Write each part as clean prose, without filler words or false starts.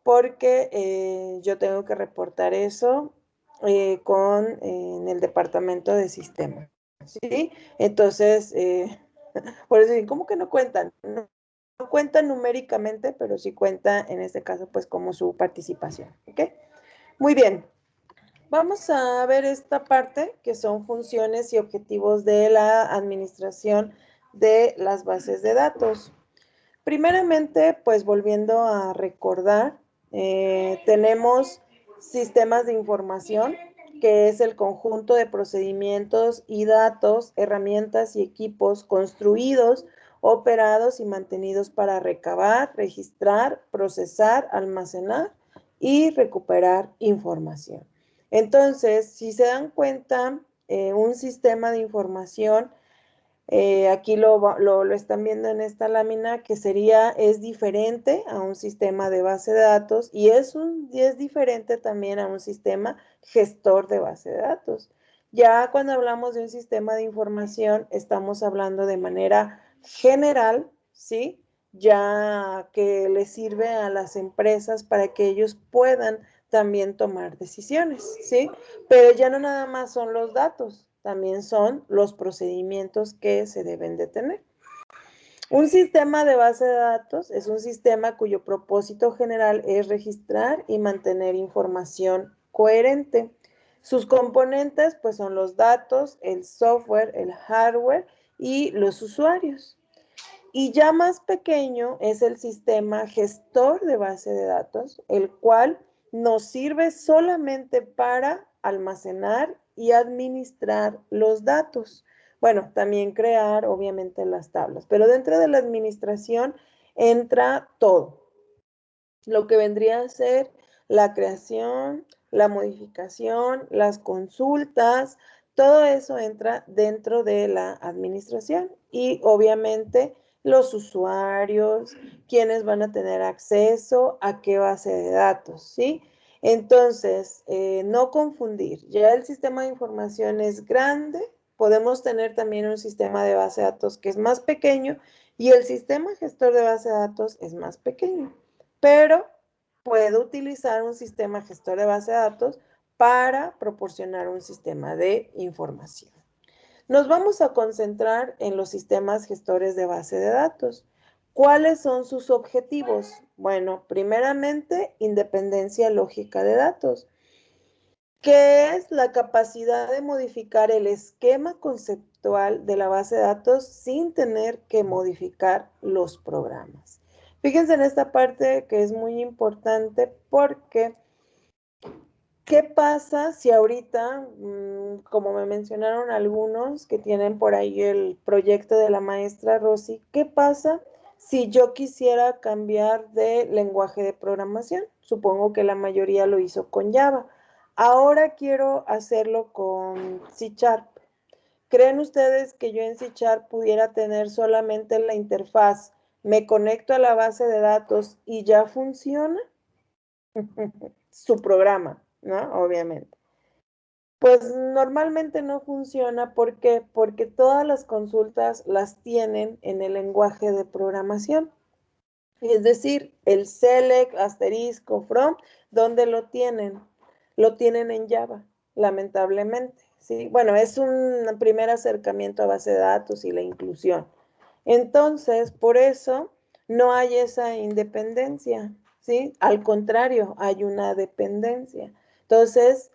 porque yo tengo que reportar eso en el departamento de sistemas, ¿sí? Entonces, por eso, ¿cómo que no cuentan? No, no cuentan numéricamente, pero sí cuenta en este caso, pues, como su participación, ¿ok? Muy bien. Vamos a ver esta parte que son funciones y objetivos de la administración de las bases de datos. Primeramente, pues volviendo a recordar, tenemos sistemas de información, que es el conjunto de procedimientos y datos, herramientas y equipos construidos, operados y mantenidos para recabar, registrar, procesar, almacenar y recuperar información. Entonces, si se dan cuenta, un sistema de información, aquí lo están viendo en esta lámina, que es diferente a un sistema de base de datos y es diferente también a un sistema gestor de base de datos. Ya cuando hablamos de un sistema de información, estamos hablando de manera general, ¿sí? Ya que le sirve a las empresas para que ellos puedan también tomar decisiones, ¿sí? Pero ya no nada más son los datos, también son los procedimientos que se deben de tener. Un sistema de base de datos es un sistema cuyo propósito general es registrar y mantener información coherente. Sus componentes, pues, son los datos, el software, el hardware y los usuarios. Y ya más pequeño es el sistema gestor de base de datos, el cual nos sirve solamente para almacenar y administrar los datos. Bueno, también crear, obviamente, las tablas, pero dentro de la administración entra todo. Lo que vendría a ser la creación, la modificación, las consultas, todo eso entra dentro de la administración y obviamente los usuarios, quienes van a tener acceso a qué base de datos, ¿sí? Entonces, no confundir, ya el sistema de información es grande, podemos tener también un sistema de base de datos que es más pequeño y el sistema gestor de base de datos es más pequeño, pero puedo utilizar un sistema gestor de base de datos para proporcionar un sistema de información. Nos vamos a concentrar en los sistemas gestores de base de datos. ¿Cuáles son sus objetivos? Bueno, primeramente, independencia lógica de datos, que es la capacidad de modificar el esquema conceptual de la base de datos sin tener que modificar los programas. Fíjense en esta parte que es muy importante porque ¿qué pasa si ahorita, como me mencionaron algunos que tienen por ahí el proyecto de la maestra Rosy, qué pasa si yo quisiera cambiar de lenguaje de programación? Supongo que la mayoría lo hizo con Java. Ahora quiero hacerlo con C Sharp. ¿Creen ustedes que yo en C Sharp pudiera tener solamente la interfaz, me conecto a la base de datos y ya funciona su programa, ¿no? Obviamente. Pues normalmente no funciona. ¿Por qué? Porque todas las consultas las tienen en el lenguaje de programación. Es decir, el select, asterisco, from, ¿dónde lo tienen? Lo tienen en Java, lamentablemente, ¿sí? Bueno, es un primer acercamiento a base de datos y la inclusión. Entonces, por eso no hay esa independencia, ¿sí? Al contrario, hay una dependencia. Entonces,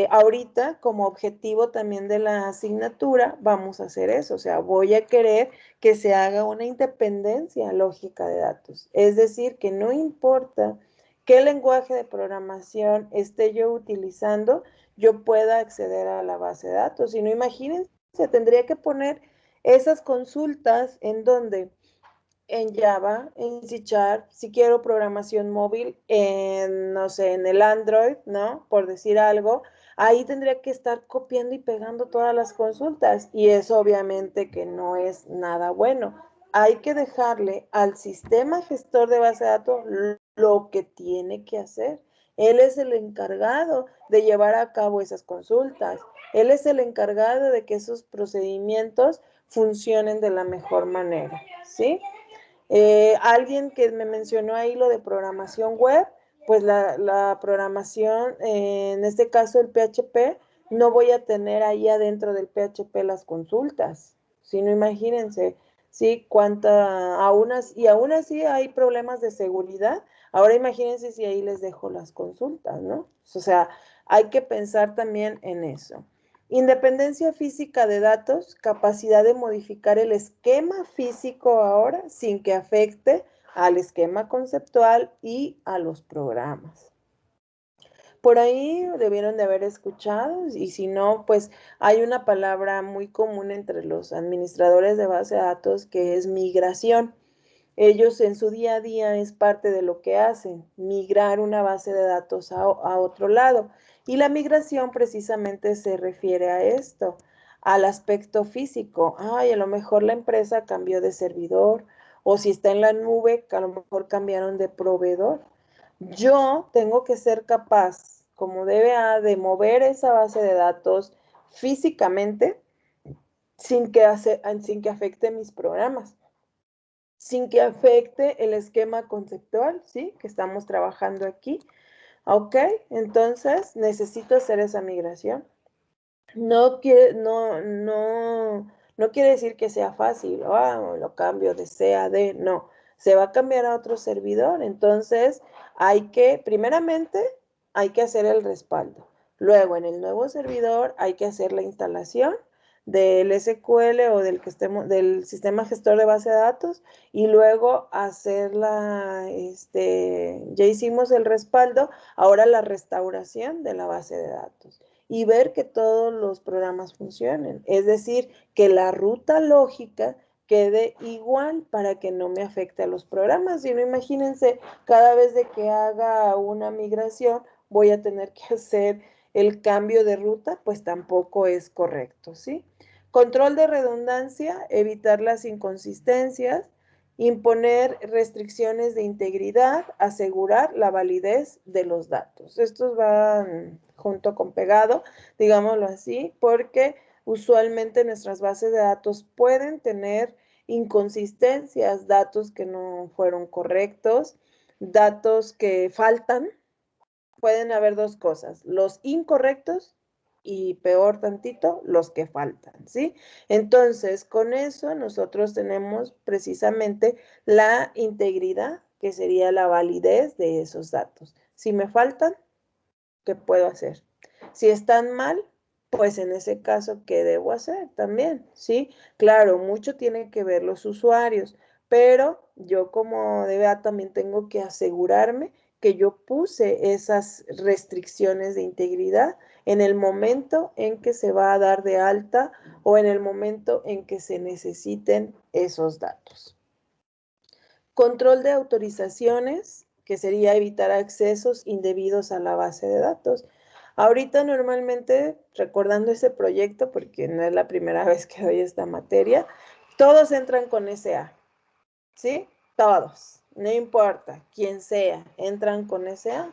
ahorita, como objetivo también de la asignatura, vamos a hacer eso. O sea, voy a querer que se haga una independencia lógica de datos. Es decir, que no importa qué lenguaje de programación esté yo utilizando, yo pueda acceder a la base de datos. Si no, imagínense, tendría que poner esas consultas en donde en Java, en C Sharp, si quiero programación móvil, no sé, en el Android, ¿no? Por decir algo, ahí tendría que estar copiando y pegando todas las consultas y eso obviamente que no es nada bueno. Hay que dejarle al sistema gestor de base de datos lo que tiene que hacer. Él es el encargado de llevar a cabo esas consultas. Él es el encargado de que esos procedimientos funcionen de la mejor manera, ¿sí? Alguien que me mencionó ahí lo de programación web, pues la programación, en este caso el PHP, no voy a tener ahí adentro del PHP las consultas, sino imagínense, ¿sí? Y aún así hay problemas de seguridad. Ahora imagínense si ahí les dejo las consultas, ¿no? O sea, hay que pensar también en eso. Independencia física de datos, capacidad de modificar el esquema físico ahora sin que afecte al esquema conceptual y a los programas. Por ahí debieron de haber escuchado, y si no, pues hay una palabra muy común entre los administradores de base de datos que es migración. Ellos en su día a día es parte de lo que hacen, migrar una base de datos a otro lado. Y la migración precisamente se refiere a esto, al aspecto físico. Ay, a lo mejor la empresa cambió de servidor, o si está en la nube, a lo mejor cambiaron de proveedor. Yo tengo que ser capaz, como DBA, de mover esa base de datos físicamente sin que afecte mis programas, sin que afecte el esquema conceptual, ¿sí? Que estamos trabajando aquí. Ok, entonces necesito hacer esa migración. No quiere decir que sea fácil, lo cambio de C a D, no, se va a cambiar a otro servidor, entonces primeramente, hay que hacer el respaldo. Luego, en el nuevo servidor, hay que hacer la instalación del SQL o del sistema gestor de base de datos, y luego ya hicimos el respaldo, ahora la restauración de la base de datos y ver que todos los programas funcionen. Es decir, que la ruta lógica quede igual para que no me afecte a los programas. Si no, imagínense, cada vez de que haga una migración, voy a tener que hacer el cambio de ruta, pues tampoco es correcto, ¿sí? Control de redundancia, evitar las inconsistencias, imponer restricciones de integridad, asegurar la validez de los datos. Estos van junto con pegado, digámoslo así, porque usualmente nuestras bases de datos pueden tener inconsistencias, datos que no fueron correctos, datos que faltan. Pueden haber dos cosas, los incorrectos y peor tantito, los que faltan, ¿sí? Entonces, con eso nosotros tenemos precisamente la integridad, que sería la validez de esos datos. Si me faltan, ¿qué puedo hacer? Si están mal, pues en ese caso, ¿qué debo hacer también? ¿Sí? Claro, mucho tienen que ver los usuarios, pero yo como DBA también tengo que asegurarme que yo puse esas restricciones de integridad en el momento en que se va a dar de alta o en el momento en que se necesiten esos datos. Control de autorizaciones, que sería evitar accesos indebidos a la base de datos. Ahorita normalmente, recordando ese proyecto, porque no es la primera vez que doy esta materia, todos entran con SA, ¿sí? Todos, no importa quién sea, entran con SA.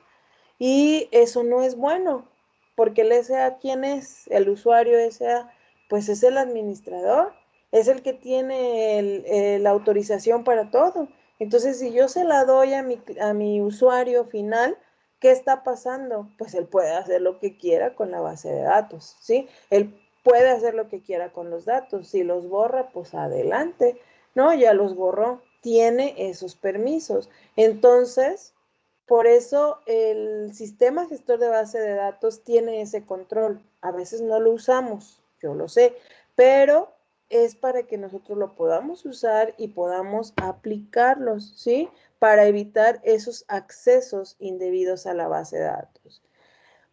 Y eso no es bueno, porque el SA, ¿quién es? El usuario SA, pues es el administrador, es el que tiene la autorización para todo. Entonces, si yo se la doy a mi usuario final, ¿qué está pasando? Pues él puede hacer lo que quiera con la base de datos, ¿sí? Él puede hacer lo que quiera con los datos. Si los borra, pues adelante. No, ya los borró. Tiene esos permisos. Entonces, por eso el sistema gestor de base de datos tiene ese control. A veces no lo usamos, yo lo sé, pero es para que nosotros lo podamos usar y podamos aplicarlos, ¿sí? Para evitar esos accesos indebidos a la base de datos.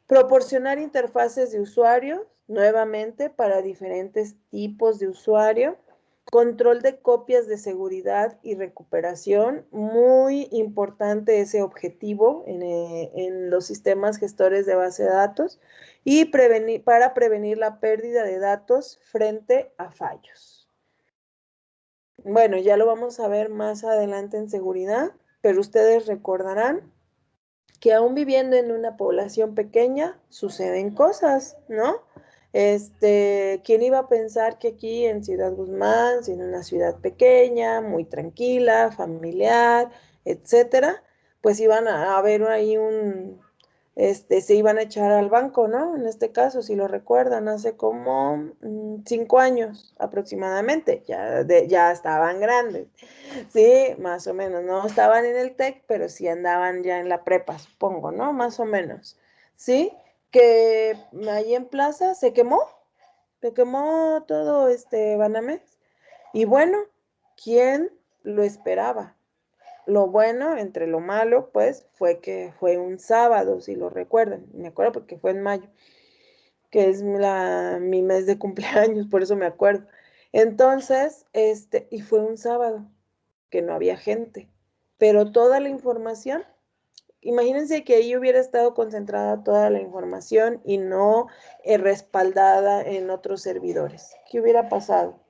Proporcionar interfaces de usuario, nuevamente para diferentes tipos de usuario. Control de copias de seguridad y recuperación, muy importante ese objetivo en los sistemas gestores de base de datos y para prevenir la pérdida de datos frente a fallos. Bueno, ya lo vamos a ver más adelante en seguridad, pero ustedes recordarán que aún viviendo en una población pequeña suceden cosas, ¿no? ¿Quién iba a pensar que aquí en Ciudad Guzmán, siendo una ciudad pequeña, muy tranquila, familiar, etcétera, pues iban a ver ahí se iban a echar al banco, ¿no? En este caso, si lo recuerdan, hace como 5 años aproximadamente, ya estaban grandes, sí, más o menos, no estaban en el TEC, pero sí andaban ya en la prepa, supongo, ¿no? Más o menos, ¿sí? Que ahí en Plaza se quemó todo Banamex, y bueno, ¿quién lo esperaba? Lo bueno, entre lo malo, pues, fue que fue un sábado, si lo recuerdan. Me acuerdo porque fue en mayo, que es mi mes de cumpleaños, por eso me acuerdo. Entonces, y fue un sábado, que no había gente. Pero toda la información, imagínense que ahí hubiera estado concentrada toda la información y no respaldada en otros servidores. ¿Qué hubiera pasado?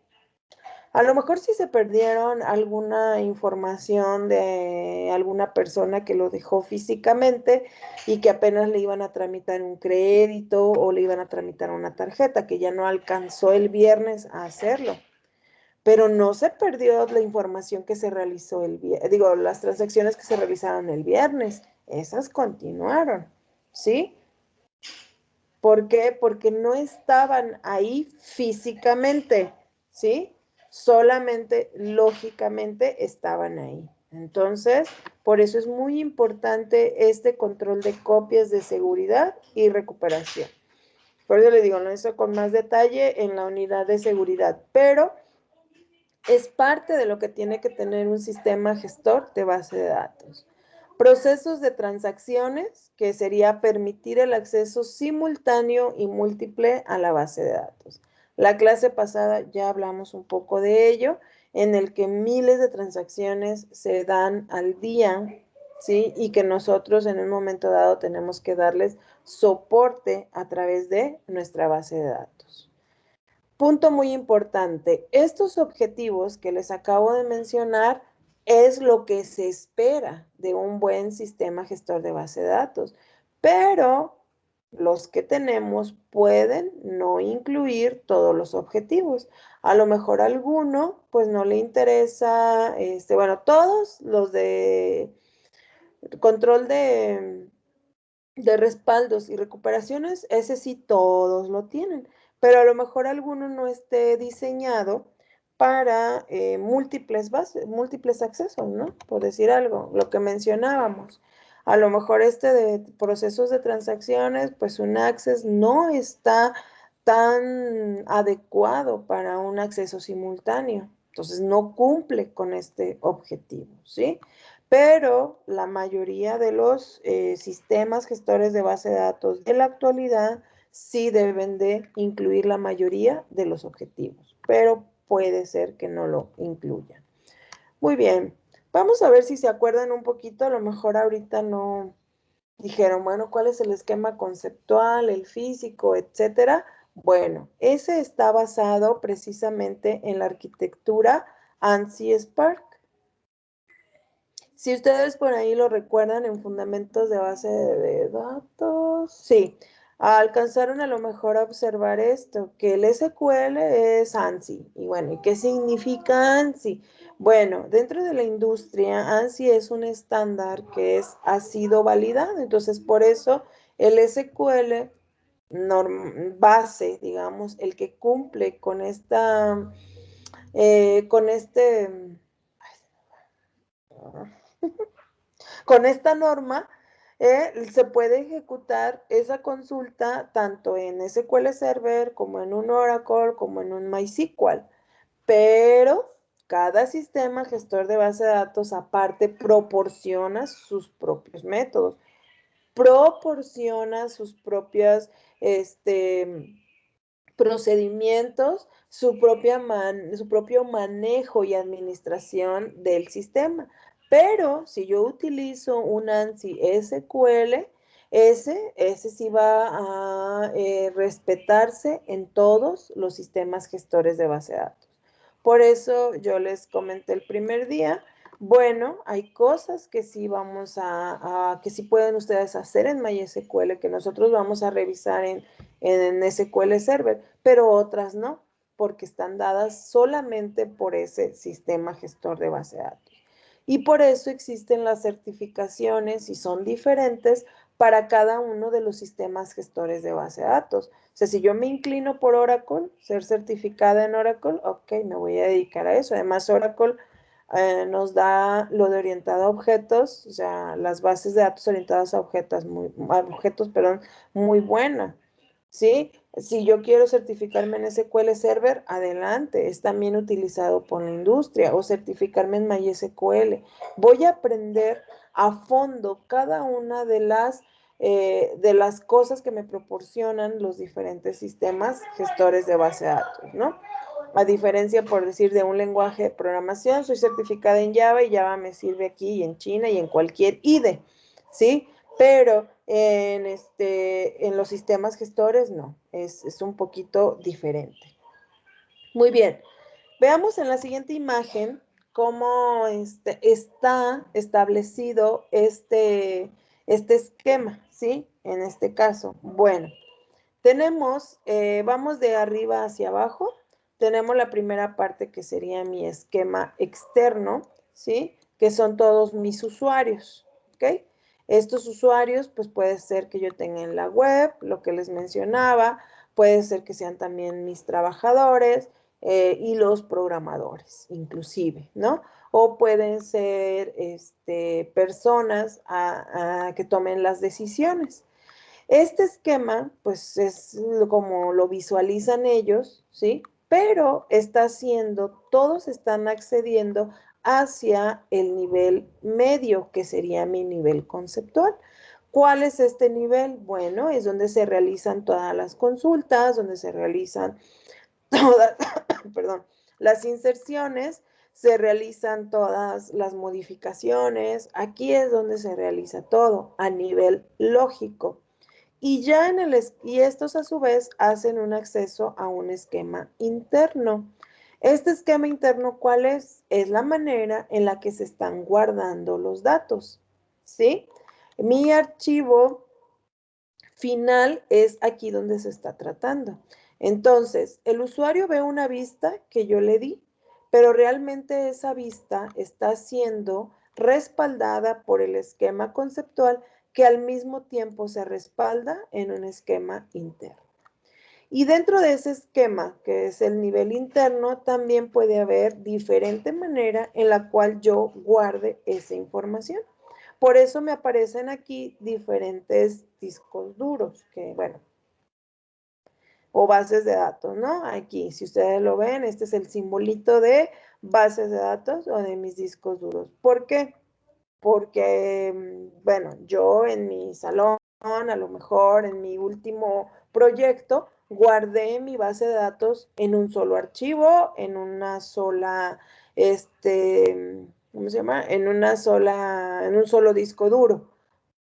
A lo mejor sí se perdieron alguna información de alguna persona que lo dejó físicamente y que apenas le iban a tramitar un crédito o le iban a tramitar una tarjeta, que ya no alcanzó el viernes a hacerlo. Pero no se perdió la información que se realizó digo, las transacciones que se realizaron el viernes. Esas continuaron, ¿sí? ¿Por qué? Porque no estaban ahí físicamente, ¿sí? Solamente lógicamente estaban ahí. Entonces, por eso es muy importante este control de copias de seguridad y recuperación. Por eso le digo, lo hizo con más detalle en la unidad de seguridad, pero es parte de lo que tiene que tener un sistema gestor de base de datos. Procesos de transacciones, que sería permitir el acceso simultáneo y múltiple a la base de datos. La clase pasada ya hablamos un poco de ello, en el que miles de transacciones se dan al día, ¿sí? Y que nosotros en un momento dado tenemos que darles soporte a través de nuestra base de datos. Punto muy importante, estos objetivos que les acabo de mencionar es lo que se espera de un buen sistema gestor de base de datos, pero los que tenemos pueden no incluir todos los objetivos. A lo mejor alguno, pues no le interesa, bueno, todos los de control de respaldos y recuperaciones, ese sí todos lo tienen, pero a lo mejor alguno no esté diseñado para múltiples accesos, ¿no? Por decir algo, lo que mencionábamos. A lo mejor de procesos de transacciones, pues un access no está tan adecuado para un acceso simultáneo. Entonces no cumple con este objetivo, ¿sí? Pero la mayoría de los sistemas gestores de base de datos de la actualidad sí deben de incluir la mayoría de los objetivos, pero puede ser que no lo incluyan. Muy bien, vamos a ver si se acuerdan un poquito, a lo mejor ahorita no dijeron, bueno, ¿cuál es el esquema conceptual, el físico, etcétera? Bueno, ese está basado precisamente en la arquitectura ANSI Spark. Si ustedes por ahí lo recuerdan en fundamentos de base de datos, sí, alcanzaron a lo mejor a observar esto, que el SQL es ANSI. Y bueno, ¿y qué significa ANSI? Bueno, dentro de la industria, ANSI es un estándar que ha sido validado. Entonces, por eso el SQL base, digamos, el que cumple con con con esta norma se puede ejecutar esa consulta tanto en SQL Server como en un Oracle como en un MySQL, pero cada sistema gestor de base de datos aparte proporciona sus propios métodos, proporciona sus propias procedimientos, su propio manejo y administración del sistema. Pero si yo utilizo un ANSI SQL, ese sí va a respetarse en todos los sistemas gestores de base de datos. Por eso yo les comenté el primer día, bueno, hay cosas que sí que sí pueden ustedes hacer en MySQL, que nosotros vamos a revisar en SQL Server, pero otras no, porque están dadas solamente por ese sistema gestor de base de datos. Y por eso existen las certificaciones y son diferentes para cada uno de los sistemas gestores de base de datos. O sea, si yo me inclino por Oracle, ser certificada en Oracle, ok, me voy a dedicar a eso. Además, Oracle nos da lo de orientado a objetos, o sea, las bases de datos orientadas a objetos, muy buena, ¿sí? Si yo quiero certificarme en SQL Server, adelante, es también utilizado por la industria, o certificarme en MySQL. Voy a aprender a fondo cada una de las cosas que me proporcionan los diferentes sistemas gestores de base de datos, ¿no? A diferencia, por decir, de un lenguaje de programación, soy certificada en Java y Java me sirve aquí y en China y en cualquier IDE, ¿sí? Pero en los sistemas gestores no, es un poquito diferente. Muy bien, veamos en la siguiente imagen cómo está establecido este esquema, ¿sí? En este caso, bueno. Tenemos, vamos de arriba hacia abajo, tenemos la primera parte que sería mi esquema externo, ¿sí? Que son todos mis usuarios, ¿ok? Estos usuarios, pues puede ser que yo tenga en la web, lo que les mencionaba, puede ser que sean también mis trabajadores y los programadores, inclusive, ¿no? O pueden ser personas que tomen las decisiones. Este esquema, pues es como lo visualizan ellos, ¿sí? Pero está haciendo, todos están accediendo hacia el nivel medio, que sería mi nivel conceptual. ¿Cuál es este nivel? Bueno, es donde se realizan todas las consultas, donde se realizan todas, perdón, las inserciones, se realizan todas las modificaciones. Aquí es donde se realiza todo a nivel lógico. Y estos a su vez hacen un acceso a un esquema interno. Este esquema interno, ¿cuál es? Es la manera en la que se están guardando los datos, ¿sí? Mi archivo final es aquí donde se está tratando. Entonces, el usuario ve una vista que yo le di, pero realmente esa vista está siendo respaldada por el esquema conceptual que al mismo tiempo se respalda en un esquema interno. Y dentro de ese esquema, que es el nivel interno, también puede haber diferente manera en la cual yo guarde esa información. Por eso me aparecen aquí diferentes discos duros, que bueno, o bases de datos, ¿no? Aquí, si ustedes lo ven, este es el simbolito de bases de datos o de mis discos duros. ¿Por qué? Porque, bueno, yo en mi salón, a lo mejor en mi último proyecto, guardé mi base de datos en un solo archivo, en una sola, ¿cómo se llama? En un solo disco duro.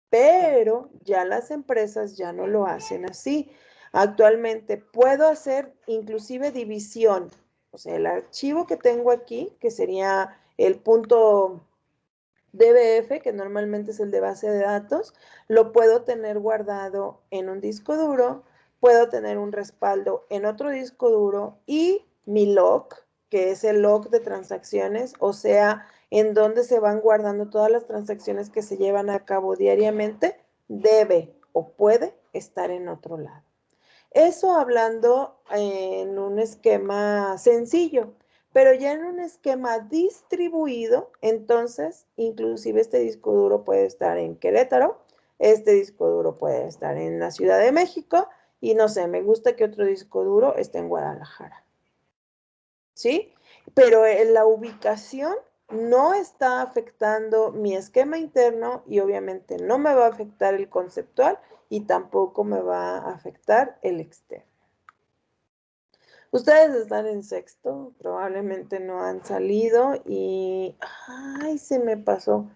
Pero ya las empresas ya no lo hacen así. Actualmente puedo hacer inclusive división. O sea, el archivo que tengo aquí, que sería el punto DBF, que normalmente es el de base de datos, lo puedo tener guardado en un disco duro, puedo tener un respaldo en otro disco duro y mi log, que es el log de transacciones, o sea, en donde se van guardando todas las transacciones que se llevan a cabo diariamente, debe o puede estar en otro lado. Eso hablando en un esquema sencillo, pero ya en un esquema distribuido, entonces inclusive este disco duro puede estar en Querétaro, este disco duro puede estar en la Ciudad de México y no sé, me gusta que otro disco duro esté en Guadalajara, ¿sí? Pero en la ubicación no está afectando mi esquema interno y obviamente no me va a afectar el conceptual y tampoco me va a afectar el externo. Ustedes están en sexto, probablemente no han salido y, ay, se me pasó.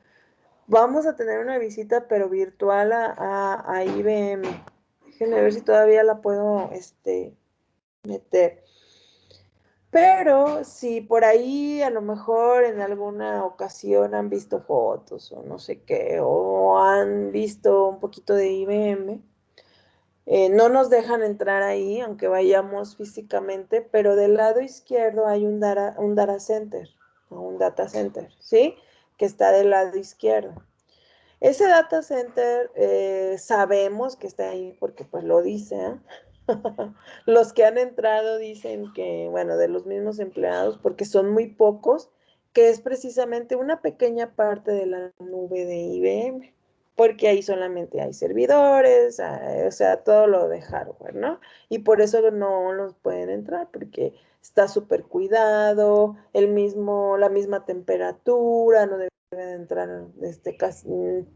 Vamos a tener una visita, pero virtual a IBM. Déjenme ver si todavía la puedo, meter. Pero si por ahí a lo mejor en alguna ocasión han visto fotos o no sé qué, o han visto un poquito de IBM, no nos dejan entrar ahí, aunque vayamos físicamente, pero del lado izquierdo hay un data center, o un data center, ¿sí? que está del lado izquierdo. Ese data center sabemos que está ahí porque pues lo dice, ¿eh? Los que han entrado dicen que, bueno, de los mismos empleados, porque son muy pocos, que es precisamente una pequeña parte de la nube de IBM, porque ahí solamente hay servidores, o sea, todo lo de hardware, ¿no? Y por eso no los pueden entrar, porque está súper cuidado, la misma temperatura, no debe de entrar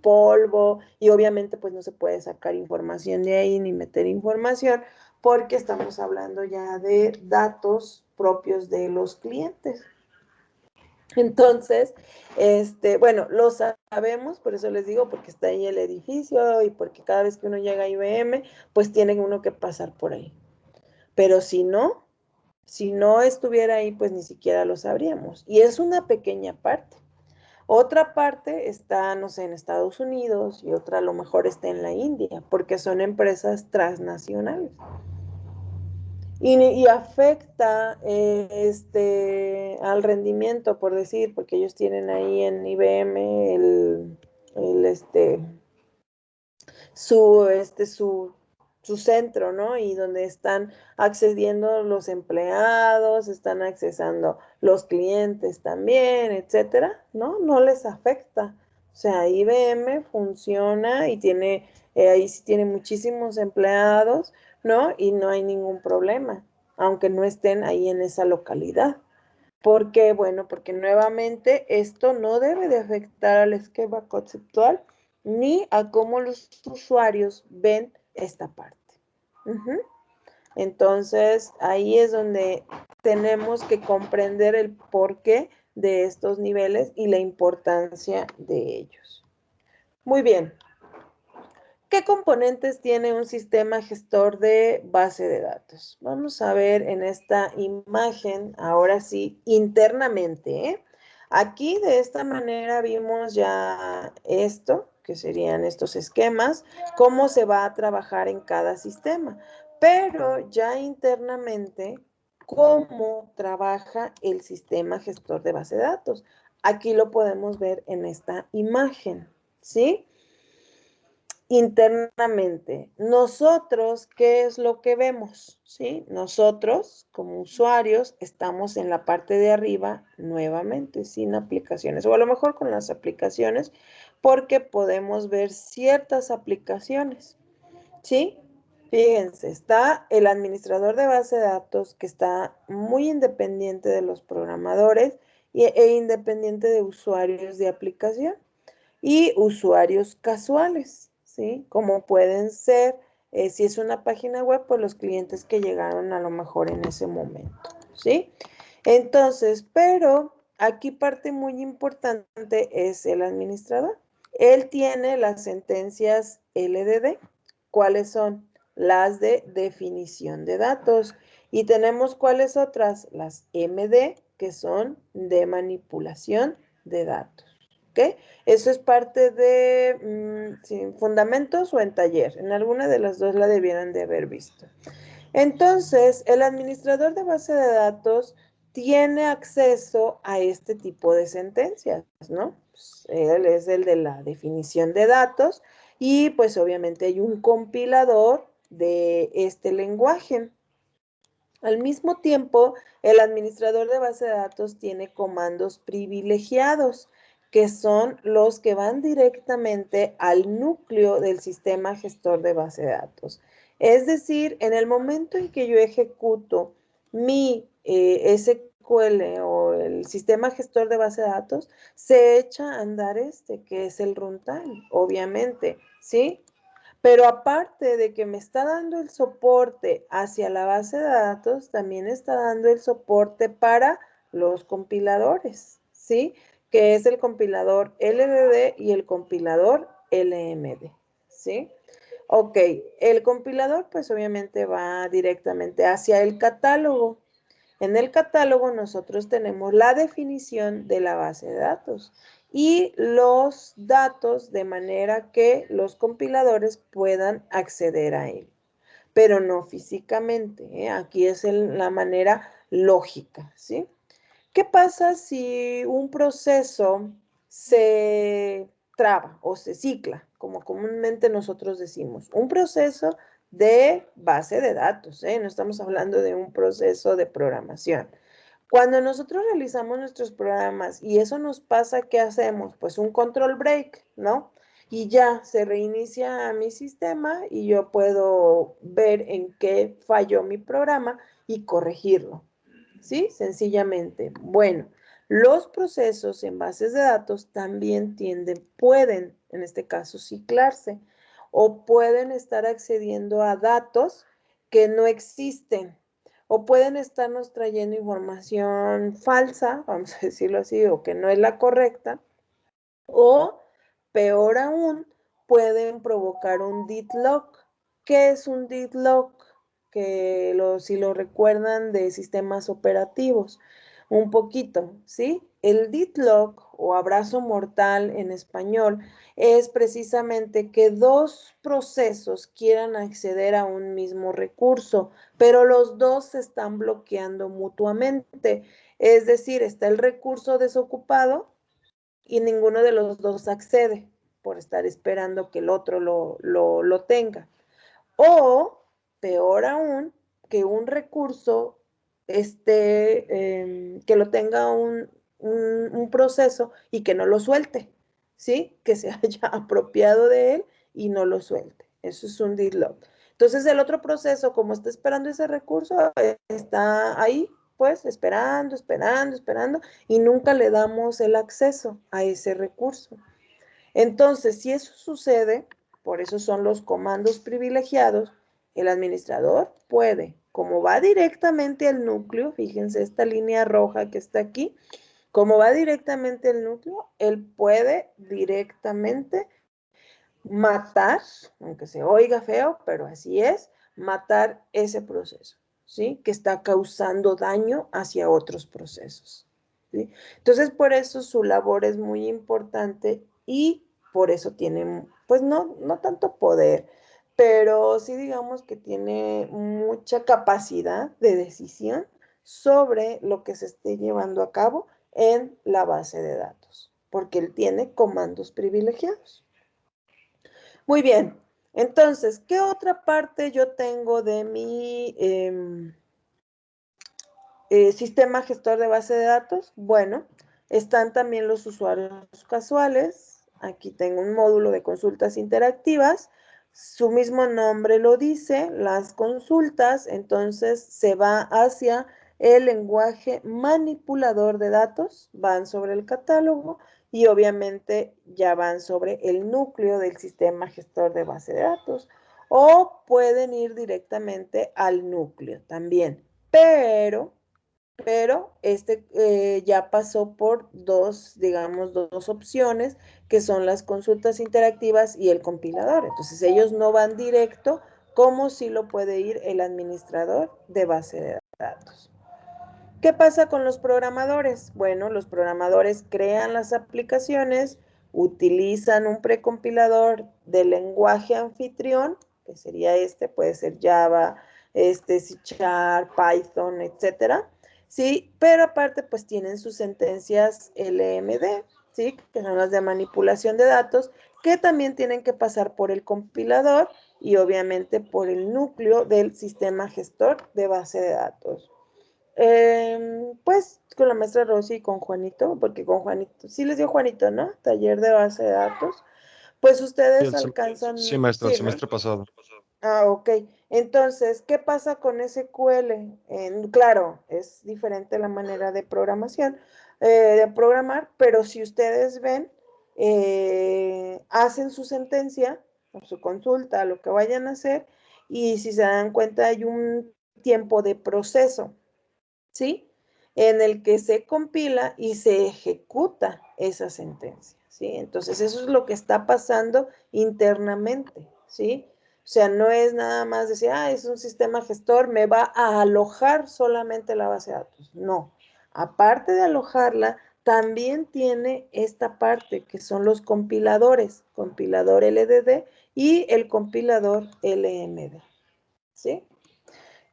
polvo, y obviamente pues no se puede sacar información de ahí ni meter información, porque estamos hablando ya de datos propios de los clientes. Entonces, bueno, lo sabemos, por eso les digo, porque está ahí el edificio y porque cada vez que uno llega a IBM, pues tiene uno que pasar por ahí. Pero si no estuviera ahí, pues ni siquiera lo sabríamos. Y es una pequeña parte. Otra parte está, no sé, en Estados Unidos y otra a lo mejor está en la India, porque son empresas transnacionales. Y afecta al rendimiento, por decir, porque ellos tienen ahí en IBM su centro, ¿no? Y donde están accediendo los empleados, están accesando los clientes también, etcétera, ¿no? No les afecta. O sea, IBM funciona y ahí sí tiene muchísimos empleados, ¿no? Y no hay ningún problema, aunque no estén ahí en esa localidad. ¿Por qué? Bueno, porque nuevamente esto no debe de afectar al esquema conceptual ni a cómo los usuarios ven esta parte. Entonces, ahí es donde tenemos que comprender el porqué de estos niveles y la importancia de ellos. Muy bien. ¿Qué componentes tiene un sistema gestor de base de datos? Vamos a ver en esta imagen, ahora sí, internamente, ¿eh? Aquí de esta manera vimos ya esto, que serían estos esquemas, cómo se va a trabajar en cada sistema. Pero ya internamente, cómo trabaja el sistema gestor de base de datos. Aquí lo podemos ver en esta imagen, ¿sí? Internamente. Nosotros, ¿qué es lo que vemos? ¿Sí? Nosotros, como usuarios, estamos en la parte de arriba nuevamente, sin aplicaciones, o a lo mejor con las aplicaciones, porque podemos ver ciertas aplicaciones, ¿sí? Fíjense, está el administrador de base de datos, que está muy independiente de los programadores e independiente de usuarios de aplicación y usuarios casuales, ¿sí? Como pueden ser, si es una página web, pues los clientes que llegaron a lo mejor en ese momento, ¿sí? Entonces, pero aquí parte muy importante es el administrador. Él tiene las sentencias LDD. ¿Cuáles son? Las de definición de datos. Y tenemos ¿cuáles otras? Las MD, que son de manipulación de datos. ¿Ok? Eso es parte de fundamentos o en taller. En alguna de las dos la debieran de haber visto. Entonces, el administrador de base de datos tiene acceso a este tipo de sentencias, ¿no? Pues, él es el de la definición de datos y pues obviamente hay un compilador de este lenguaje. Al mismo tiempo, el administrador de base de datos tiene comandos privilegiados, que son los que van directamente al núcleo del sistema gestor de base de datos. Es decir, en el momento en que yo ejecuto mi SQL o el sistema gestor de base de datos, se echa a andar que es el runtime, obviamente, ¿sí? Pero aparte de que me está dando el soporte hacia la base de datos, también está dando el soporte para los compiladores, ¿sí? Que es el compilador LDD y el compilador LMD, ¿sí? Ok, el compilador pues obviamente va directamente hacia el catálogo. En el catálogo nosotros tenemos la definición de la base de datos y los datos de manera que los compiladores puedan acceder a él, pero no físicamente, ¿eh? Aquí es la manera lógica, ¿sí? ¿Qué pasa si un proceso se traba o se cicla, como comúnmente nosotros decimos. Un proceso de base de datos, no estamos hablando de un proceso de programación. Cuando nosotros realizamos nuestros programas y eso nos pasa, ¿qué hacemos? Pues un control break, ¿no? Y ya se reinicia mi sistema y yo puedo ver en qué falló mi programa y corregirlo, ¿sí? Sencillamente. Bueno, los procesos en bases de datos también pueden, en este caso, ciclarse o pueden estar accediendo a datos que no existen o pueden estarnos trayendo información falsa, vamos a decirlo así, o que no es la correcta, o peor aún, pueden provocar un deadlock. ¿Qué es un deadlock? Si lo recuerdan de sistemas operativos, un poquito, ¿sí? El deadlock o abrazo mortal en español es precisamente que dos procesos quieran acceder a un mismo recurso, pero los dos se están bloqueando mutuamente. Es decir, está el recurso desocupado y ninguno de los dos accede por estar esperando que el otro lo tenga. O, peor aún, que un recurso que lo tenga un proceso y que no lo suelte, ¿sí? Que se haya apropiado de él y no lo suelte. Eso es un deadlock. Entonces el otro proceso, como está esperando ese recurso, está ahí, pues, esperando, y nunca le damos el acceso a ese recurso. Entonces, si eso sucede, por eso son los comandos privilegiados, el administrador puede, como va directamente al núcleo, fíjense esta línea roja que está aquí, como va directamente al núcleo, él puede directamente matar, aunque se oiga feo, pero así es, matar ese proceso, ¿sí? Que está causando daño hacia otros procesos, ¿sí? Entonces, por eso su labor es muy importante y por eso tiene, pues no tanto poder, pero sí digamos que tiene mucha capacidad de decisión sobre lo que se esté llevando a cabo en la base de datos, porque él tiene comandos privilegiados. Muy bien, entonces, ¿qué otra parte yo tengo de mi sistema gestor de base de datos? Bueno, están también los usuarios casuales. Aquí tengo un módulo de consultas interactivas. Su mismo nombre lo dice, las consultas, entonces se va hacia el lenguaje manipulador de datos, van sobre el catálogo y obviamente ya van sobre el núcleo del sistema gestor de base de datos o pueden ir directamente al núcleo también, pero ya pasó por digamos, dos opciones, que son las consultas interactivas y el compilador. Entonces, ellos no van directo como si lo puede ir el administrador de base de datos. ¿Qué pasa con los programadores? Bueno, los programadores crean las aplicaciones, utilizan un precompilador de lenguaje anfitrión, que sería puede ser Java, C Sharp, Python, etcétera. Sí, pero aparte pues tienen sus sentencias LMD, ¿sí? Que son las de manipulación de datos, que también tienen que pasar por el compilador y obviamente por el núcleo del sistema gestor de base de datos. Pues con la maestra Rosy y con Juanito, porque con Juanito, sí les dio Juanito, ¿no? Taller de base de datos. Pues Sí, ustedes alcanzan, sí, maestro, el sí, ¿no? semestre pasado. Ah, ok. Entonces, ¿qué pasa con SQL? Claro, es diferente la manera de programación, de programar, pero si ustedes ven, hacen su sentencia o su consulta, lo que vayan a hacer, y si se dan cuenta hay un tiempo de proceso, ¿sí? En el que se compila y se ejecuta esa sentencia, ¿sí? Entonces, eso es lo que está pasando internamente, ¿sí? O sea, no es nada más decir, es un sistema gestor, me va a alojar solamente la base de datos. No. Aparte de alojarla, también tiene esta parte que son los compiladores, compilador LDD y el compilador LMD, ¿sí?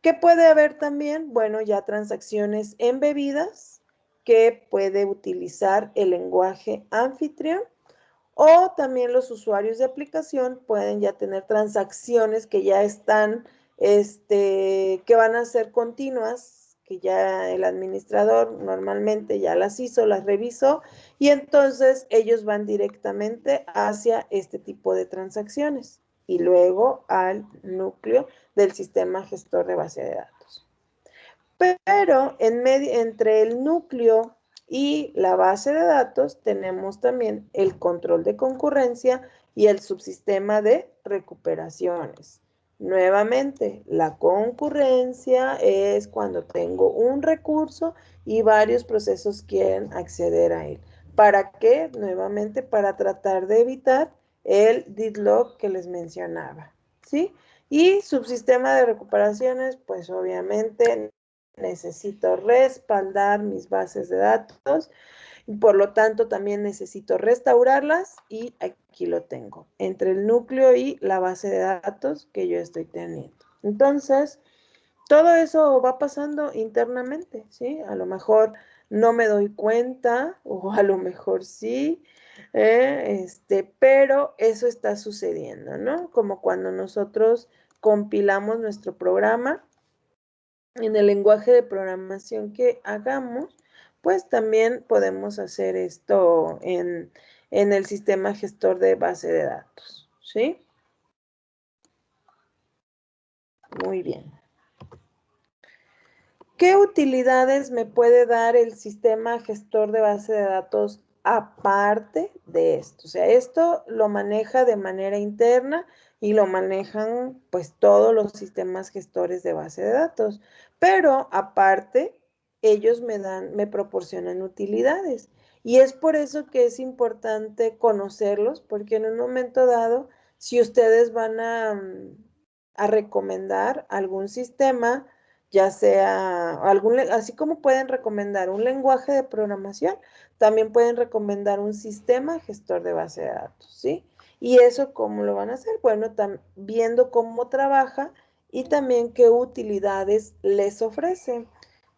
¿Qué puede haber también? Bueno, ya transacciones embebidas que puede utilizar el lenguaje anfitrión, o también los usuarios de aplicación pueden ya tener transacciones que ya están, que van a ser continuas, que ya el administrador normalmente ya las hizo, las revisó, y entonces ellos van directamente hacia este tipo de transacciones y luego al núcleo del sistema gestor de base de datos. Pero entre el núcleo y la base de datos tenemos también el control de concurrencia y el subsistema de recuperaciones. Nuevamente, la concurrencia es cuando tengo un recurso y varios procesos quieren acceder a él. ¿Para qué? Nuevamente, para tratar de evitar el deadlock que les mencionaba, ¿sí? Y subsistema de recuperaciones, pues obviamente necesito respaldar mis bases de datos, y por lo tanto también necesito restaurarlas, y aquí lo tengo, entre el núcleo y la base de datos que yo estoy teniendo. Entonces, todo eso va pasando internamente, ¿sí? A lo mejor no me doy cuenta, o a lo mejor sí, pero eso está sucediendo, ¿no? Como cuando nosotros compilamos nuestro programa en el lenguaje de programación que hagamos, pues también podemos hacer esto en el sistema gestor de base de datos, ¿sí? Muy bien. ¿Qué utilidades me puede dar el sistema gestor de base de datos aparte de esto? O sea, esto lo maneja de manera interna y lo manejan pues todos los sistemas gestores de base de datos. Pero aparte, ellos me proporcionan utilidades. Y es por eso que es importante conocerlos, porque en un momento dado, si ustedes van a recomendar algún sistema, ya sea así como pueden recomendar un lenguaje de programación, también pueden recomendar un sistema gestor de base de datos, ¿sí? ¿Y eso cómo lo van a hacer? Bueno, viendo cómo trabaja y también qué utilidades les ofrece.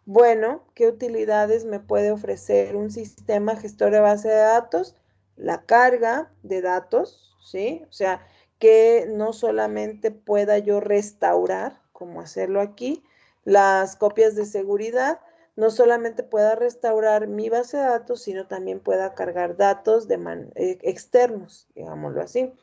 Bueno, ¿qué utilidades me puede ofrecer un sistema gestor de base de datos? La carga de datos, ¿sí? O sea, que no solamente pueda yo restaurar, como hacerlo aquí, las copias de seguridad, no solamente pueda restaurar mi base de datos, sino también pueda cargar datos externos, digámoslo así.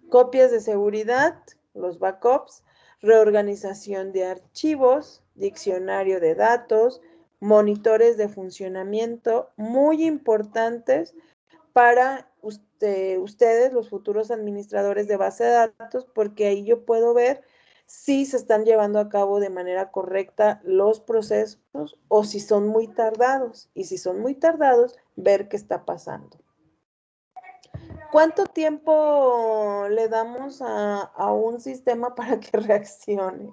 Copias de seguridad, los backups, reorganización de archivos, diccionario de datos, monitores de funcionamiento, muy importantes para ustedes, los futuros administradores de base de datos, porque ahí yo puedo ver si se están llevando a cabo de manera correcta los procesos o si son muy tardados. Y si son muy tardados, ver qué está pasando. ¿Cuánto tiempo le damos a un sistema para que reaccione?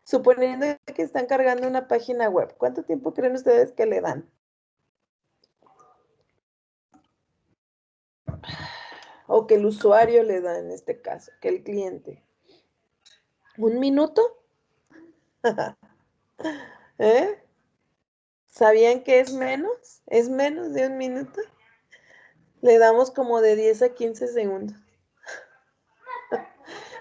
Suponiendo que están cargando una página web, ¿cuánto tiempo creen ustedes que le dan? O que el usuario le da en este caso, que el cliente. ¿Un minuto? ¿Eh? ¿Sabían que es menos? ¿Es menos de un minuto? Le damos como de 10 a 15 segundos.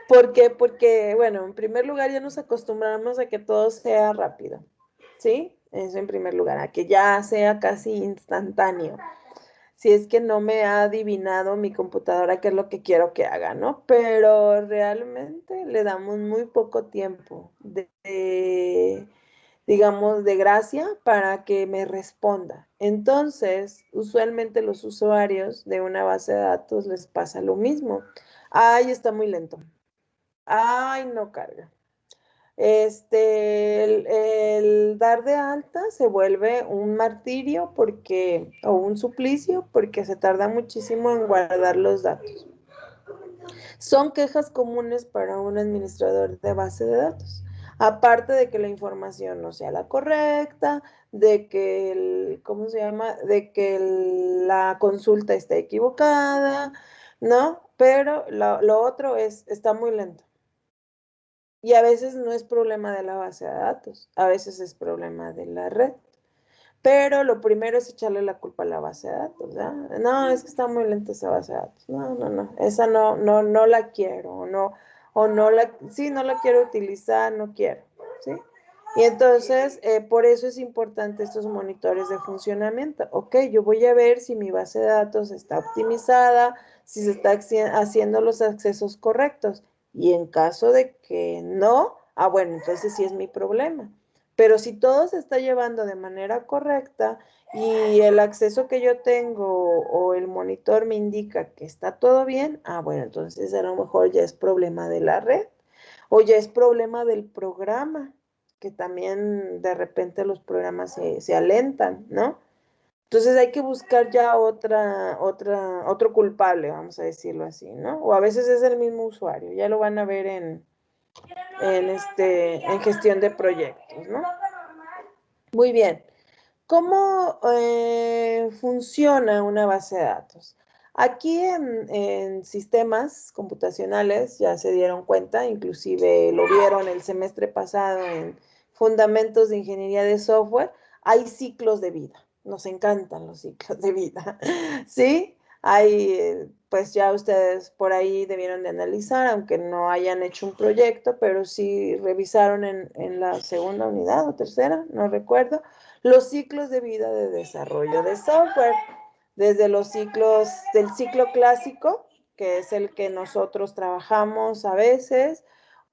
¿Por qué? Porque, bueno, en primer lugar ya nos acostumbramos a que todo sea rápido, ¿sí? Eso en primer lugar, a que ya sea casi instantáneo. Si es que no me ha adivinado mi computadora qué es lo que quiero que haga, ¿no? Pero realmente le damos muy poco tiempo digamos, de gracia para que me responda. Entonces, usualmente los usuarios de una base de datos les pasa lo mismo. Ay, está muy lento. Ay, no carga. El dar de alta se vuelve un martirio o un suplicio porque se tarda muchísimo en guardar los datos. Son quejas comunes para un administrador de base de datos. Aparte de que la información no sea la correcta, de que ¿cómo se llama? De que la consulta está equivocada, ¿no? Pero lo otro está muy lento. Y a veces no es problema de la base de datos, a veces es problema de la red. pero lo primero es echarle la culpa a la base de datos, ¿ya? No, es que está muy lenta esa base de datos. No, esa no la quiero, sí, no la quiero utilizar, no quiero, ¿sí? Y entonces, por eso es importante estos monitores de funcionamiento. Ok, yo voy a ver si mi base de datos está optimizada, si se está haciendo los accesos correctos. Y en caso de que no, bueno, entonces sí es mi problema. Pero si todo se está llevando de manera correcta y el acceso que yo tengo o el monitor me indica que está todo bien, bueno, entonces a lo mejor ya es problema de la red o ya es problema del programa, que también de repente los programas se alentan, ¿no? Entonces hay que buscar ya otro culpable, vamos a decirlo así, ¿no? O a veces es el mismo usuario, ya lo van a ver en gestión de proyectos, ¿no? Muy bien. ¿Cómo funciona una base de datos? Aquí en sistemas computacionales ya se dieron cuenta, inclusive lo vieron el semestre pasado en Fundamentos de Ingeniería de Software, hay ciclos de vida. Nos encantan los ciclos de vida, ¿sí? Hay, pues ya ustedes por ahí debieron de analizar, aunque no hayan hecho un proyecto, pero sí revisaron en la segunda unidad o tercera, no recuerdo, los ciclos de vida de desarrollo de software, desde los ciclos del ciclo clásico, que es el que nosotros trabajamos a veces,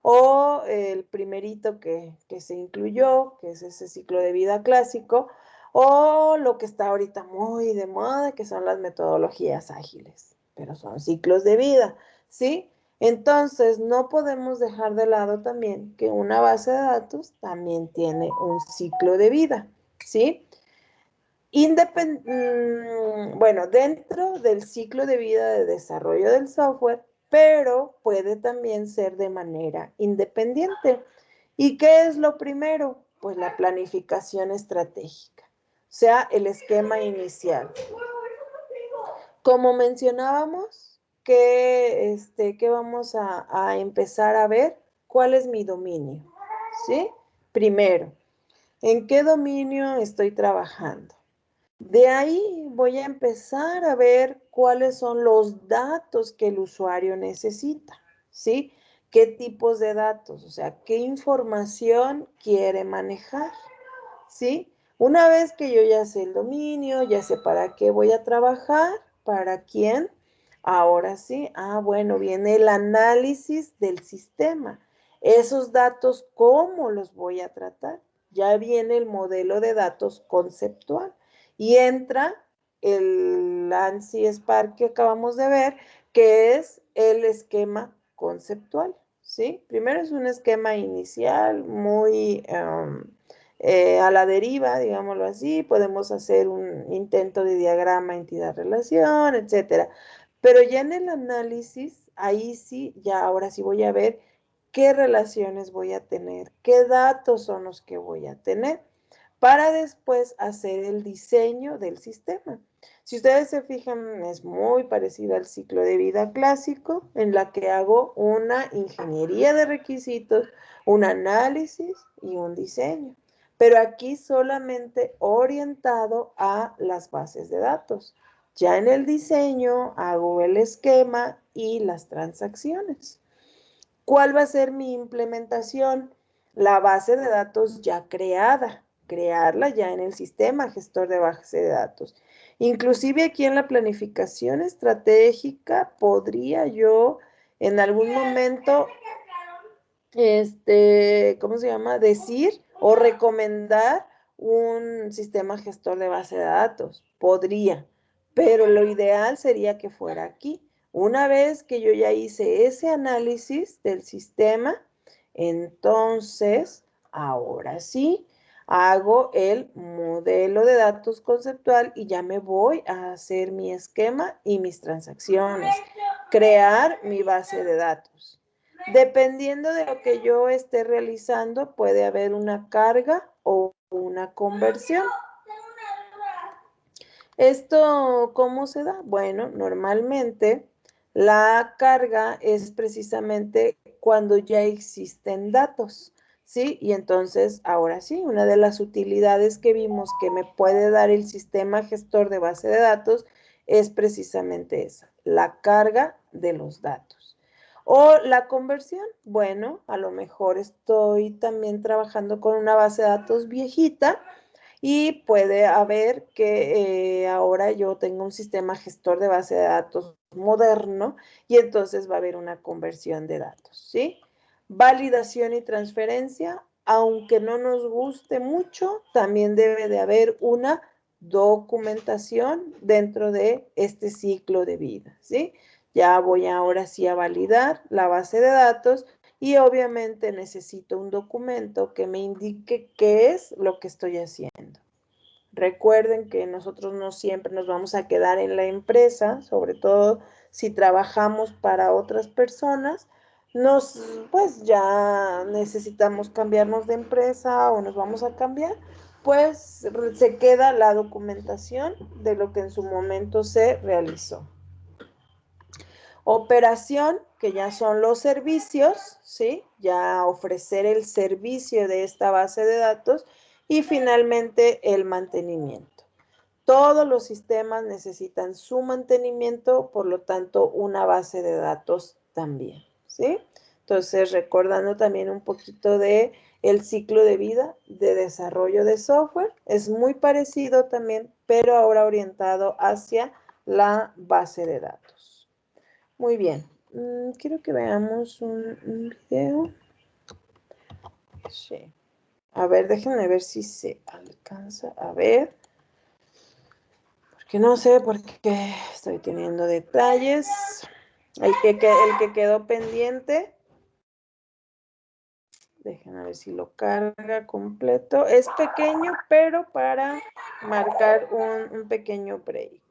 o el primerito que se incluyó, que es ese ciclo de vida clásico, o lo que está ahorita muy de moda, que son las metodologías ágiles, pero son ciclos de vida, ¿sí? Entonces, no podemos dejar de lado también que una base de datos también tiene un ciclo de vida, ¿sí? Bueno, dentro del ciclo de vida de desarrollo del software, pero puede también ser de manera independiente. ¿Y qué es lo primero? Pues la planificación estratégica, o sea, el esquema inicial. Como mencionábamos, que vamos a empezar a ver cuál es mi dominio, ¿sí? Primero, ¿en qué dominio estoy trabajando? De ahí voy a empezar a ver cuáles son los datos que el usuario necesita, ¿sí? ¿Qué tipos de datos? O sea, ¿qué información quiere manejar? ¿Sí? Una vez que yo ya sé el dominio, ya sé para qué voy a trabajar, para quién, ahora sí, bueno, viene el análisis del sistema. Esos datos, ¿cómo los voy a tratar? Ya viene el modelo de datos conceptual y entra el ANSI Spark que acabamos de ver, que es el esquema conceptual, ¿sí? Primero es un esquema inicial muy a la deriva, digámoslo así, podemos hacer un intento de diagrama, entidad, relación, etcétera. Pero ya en el análisis, ahí sí, ya ahora sí voy a ver qué relaciones voy a tener, qué datos son los que voy a tener, para después hacer el diseño del sistema. Si ustedes se fijan, es muy parecido al ciclo de vida clásico, en la que hago una ingeniería de requisitos, un análisis y un diseño. Pero aquí solamente orientado a las bases de datos. Ya en el diseño hago el esquema y las transacciones. ¿Cuál va a ser mi implementación? La base de datos ya creada, crearla ya en el sistema gestor de base de datos. Inclusive aquí en la planificación estratégica podría yo en algún momento, ¿cómo se llama? Decir o recomendar un sistema gestor de base de datos. Podría, pero lo ideal sería que fuera aquí. Una vez que yo ya hice ese análisis del sistema, entonces, ahora sí, hago el modelo de datos conceptual y ya me voy a hacer mi esquema y mis transacciones, crear mi base de datos. Dependiendo de lo que yo esté realizando, puede haber una carga o una conversión. ¿Esto cómo se da? Bueno, normalmente la carga es precisamente cuando ya existen datos. ¿sí? Y entonces, ahora sí, una de las utilidades que vimos que me puede dar el sistema gestor de base de datos es precisamente esa, la carga de los datos. O la conversión, bueno, a lo mejor estoy también trabajando con una base de datos viejita y puede haber que ahora yo tenga un sistema gestor de base de datos moderno y entonces va a haber una conversión de datos, ¿sí? Validación y transferencia, aunque no nos guste mucho, también debe de haber una documentación dentro de este ciclo de vida, ¿sí? Ya voy ahora sí a validar la base de datos y obviamente necesito un documento que me indique qué es lo que estoy haciendo. Recuerden que nosotros no siempre nos vamos a quedar en la empresa, sobre todo si trabajamos para otras personas, pues ya necesitamos cambiarnos de empresa o nos vamos a cambiar, pues se queda la documentación de lo que en su momento se realizó. Operación, que ya son los servicios, ¿sí? Ya ofrecer el servicio de esta base de datos y finalmente el mantenimiento. Todos los sistemas necesitan su mantenimiento, por lo tanto, una base de datos también, ¿sí? Entonces, recordando también un poquito de el ciclo de vida de desarrollo de software, es muy parecido también, pero ahora orientado hacia la base de datos. Muy bien. Quiero que veamos un video. Sí. A ver, déjenme ver si se alcanza a ver. Porque no sé por qué estoy teniendo detalles. El que quedó pendiente. Déjenme ver si lo carga completo. Es pequeño, pero para marcar un pequeño break.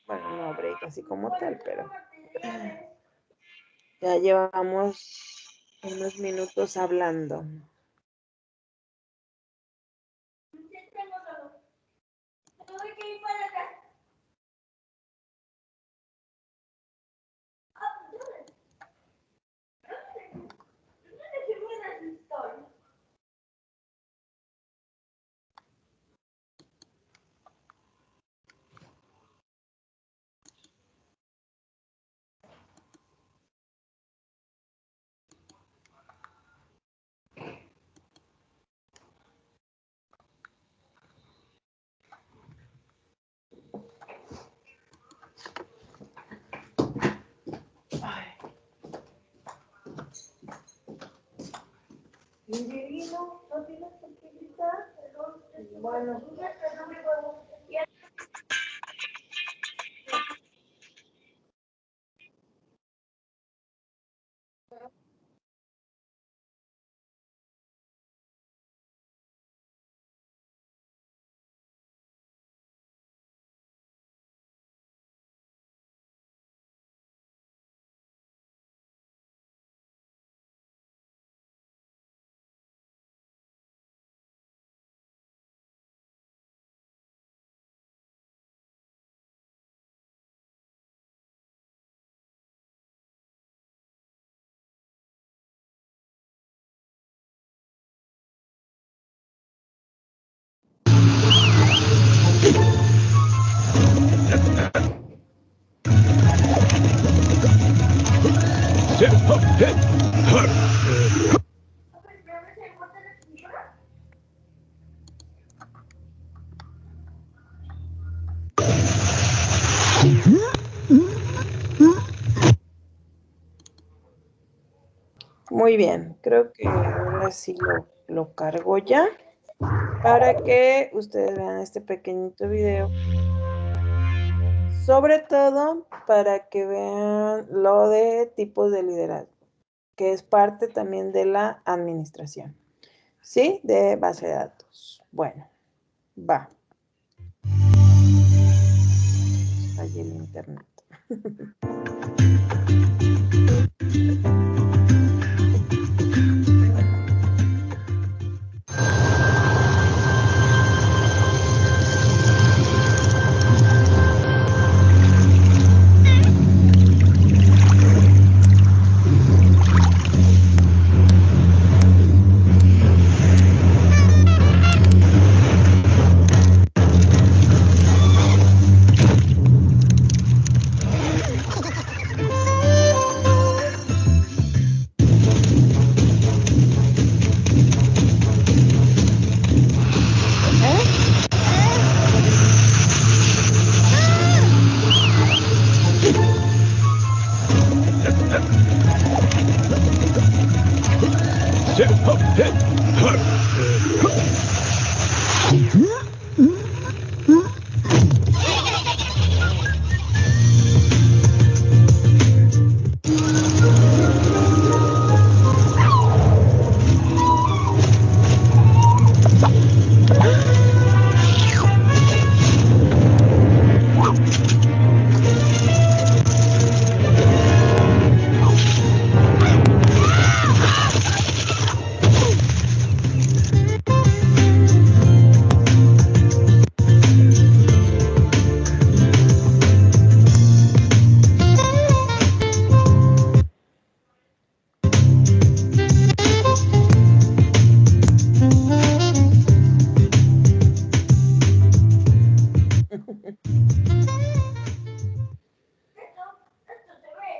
Bueno, no break así como tal, pero ya llevamos unos minutos hablando. Angelino, ¿no tienes por qué gritar? Bueno. Muy bien, creo que ahora sí lo cargo ya para que ustedes vean este pequeñito video. Sobre todo para que vean lo de tipos de liderazgo, que es parte también de la administración, ¿sí? De base de datos. Bueno, va. Allí el internet.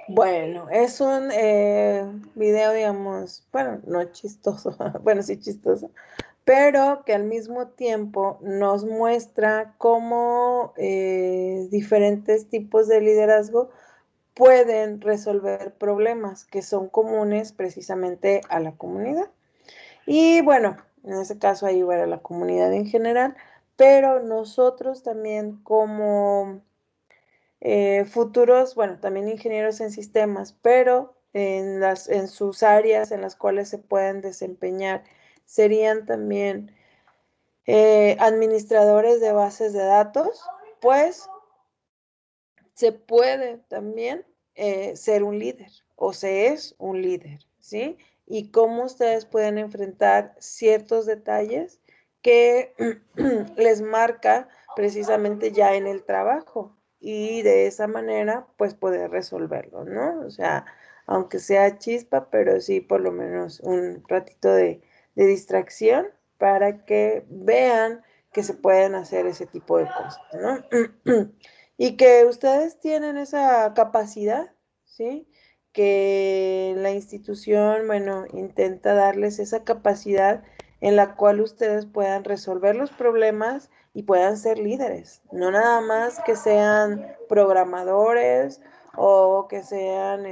Bueno, es un video, digamos, bueno, no chistoso, bueno, sí chistoso, pero que al mismo tiempo nos muestra cómo diferentes tipos de liderazgo pueden resolver problemas que son comunes precisamente a la comunidad. Y bueno, en ese caso ahí va a la comunidad en general, pero nosotros también como futuros, bueno, también ingenieros en sistemas, pero en sus áreas en las cuales se pueden desempeñar serían también administradores de bases de datos, pues se puede también ser un líder o se es un líder, ¿sí? Y cómo ustedes pueden enfrentar ciertos detalles que les marca precisamente ya en el trabajo y de esa manera pues poder resolverlo, ¿no? O sea, aunque sea chispa, pero sí por lo menos un ratito de distracción para que vean que se pueden hacer ese tipo de cosas, ¿no? Y que ustedes tienen esa capacidad, ¿sí? Que la institución, bueno, intenta darles esa capacidad en la cual ustedes puedan resolver los problemas y puedan ser líderes. No nada más que sean programadores o que sean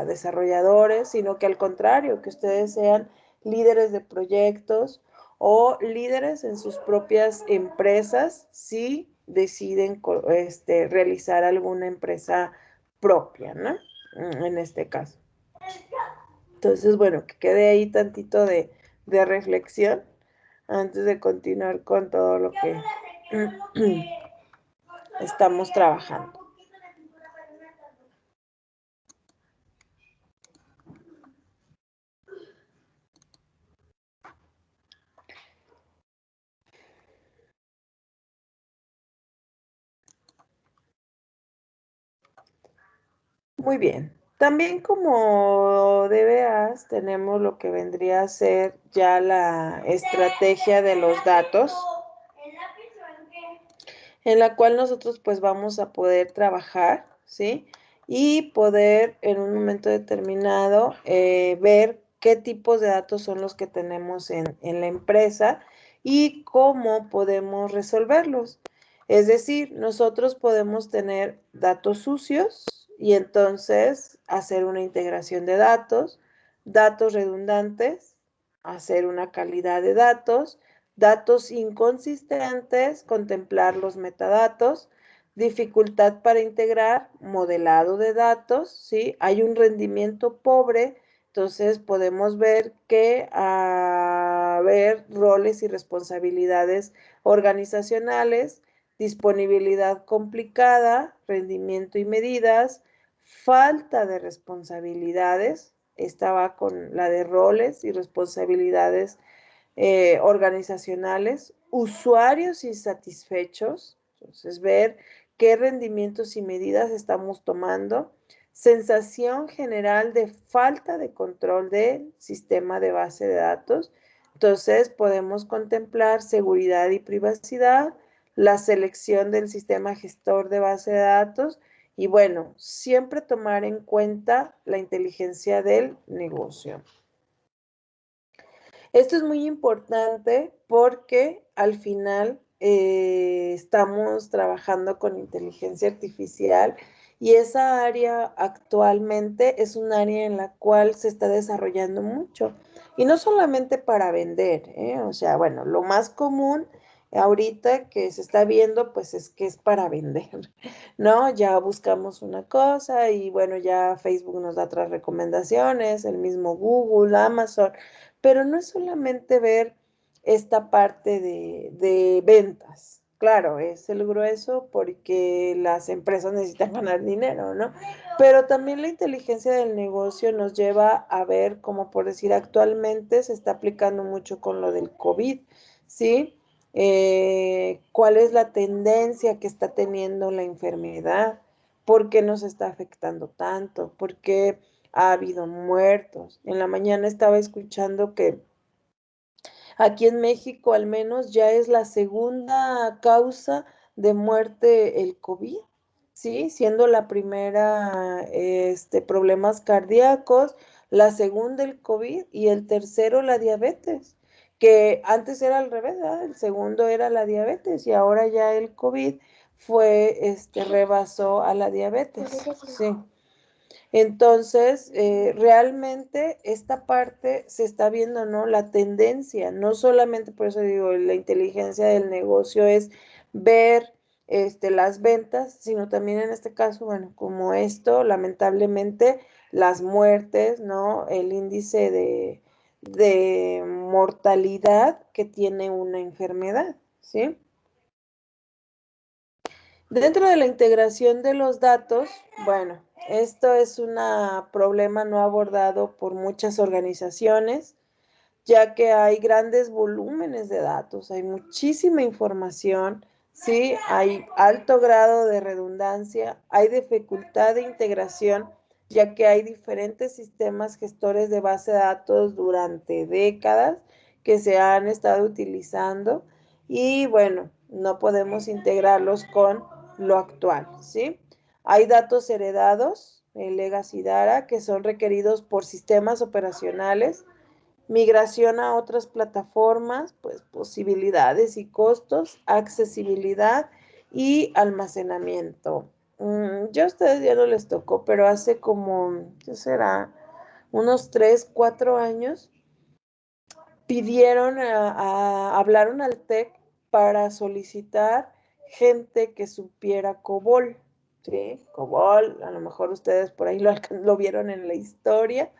desarrolladores, sino que al contrario, que ustedes sean líderes de proyectos o líderes en sus propias empresas si deciden realizar alguna empresa propia, ¿no? En este caso. Entonces, bueno, que quede ahí tantito de reflexión antes de continuar con todo lo que estamos trabajando. Muy bien. También como DBAs tenemos lo que vendría a ser ya la estrategia de los datos, en la cual nosotros pues vamos a poder trabajar, ¿sí? Y poder en un momento determinado ver qué tipos de datos son los que tenemos en la empresa y cómo podemos resolverlos. Es decir, nosotros podemos tener datos sucios y entonces hacer una integración de datos, datos redundantes, hacer una calidad de datos, datos inconsistentes, contemplar los metadatos, dificultad para integrar, modelado de datos, ¿sí? Hay un rendimiento pobre, entonces podemos ver que haber roles y responsabilidades organizacionales, disponibilidad complicada, rendimiento y medidas, falta de responsabilidades, esta va con la de roles y responsabilidades organizacionales, usuarios insatisfechos, entonces ver qué rendimientos y medidas estamos tomando, sensación general de falta de control del sistema de base de datos, entonces podemos contemplar seguridad y privacidad, la selección del sistema gestor de base de datos y bueno, siempre tomar en cuenta la inteligencia del negocio. Esto es muy importante porque al final estamos trabajando con inteligencia artificial y esa área actualmente es un área en la cual se está desarrollando mucho. Y no solamente para vender, ¿eh? O sea, bueno, lo más común ahorita que se está viendo, pues es que es para vender, ¿no? Ya buscamos una cosa y bueno, ya Facebook nos da otras recomendaciones, el mismo Google, Amazon, pero no es solamente ver esta parte de ventas. Claro, es el grueso porque las empresas necesitan ganar dinero, ¿no? Pero también la inteligencia del negocio nos lleva a ver, como por decir, actualmente se está aplicando mucho con lo del COVID, ¿sí? ¿Cuál es la tendencia que está teniendo la enfermedad? ¿Por qué nos está afectando tanto? ¿Por qué ha habido muertos? En la mañana estaba escuchando que aquí en México al menos ya es la segunda causa de muerte el COVID, ¿sí? Siendo la primera, problemas cardíacos, la segunda el COVID y el tercero la diabetes, que antes era al revés, ¿verdad? El segundo era la diabetes y ahora ya el COVID fue, rebasó a la diabetes, sí. Entonces, realmente esta parte se está viendo, ¿no? La tendencia, no solamente por eso digo, la inteligencia del negocio es ver las ventas, sino también en este caso, bueno, como esto, lamentablemente, las muertes, ¿no? El índice de mortalidad que tiene una enfermedad, ¿sí? Dentro de la integración de los datos, bueno, esto es un problema no abordado por muchas organizaciones, ya que hay grandes volúmenes de datos, hay muchísima información, sí, hay alto grado de redundancia, hay dificultad de integración, ya que hay diferentes sistemas gestores de base de datos durante décadas que se han estado utilizando y bueno, no podemos integrarlos con lo actual, ¿sí? Hay datos heredados, el Legacy Data, que son requeridos por sistemas operacionales, migración a otras plataformas, pues posibilidades y costos, accesibilidad y almacenamiento. Ya a ustedes ya no les tocó, pero hace como, ¿qué será? Unos 3, 4 años, hablaron al TEC para solicitar gente que supiera COBOL, ¿sí? COBOL, a lo mejor ustedes por ahí lo vieron en la historia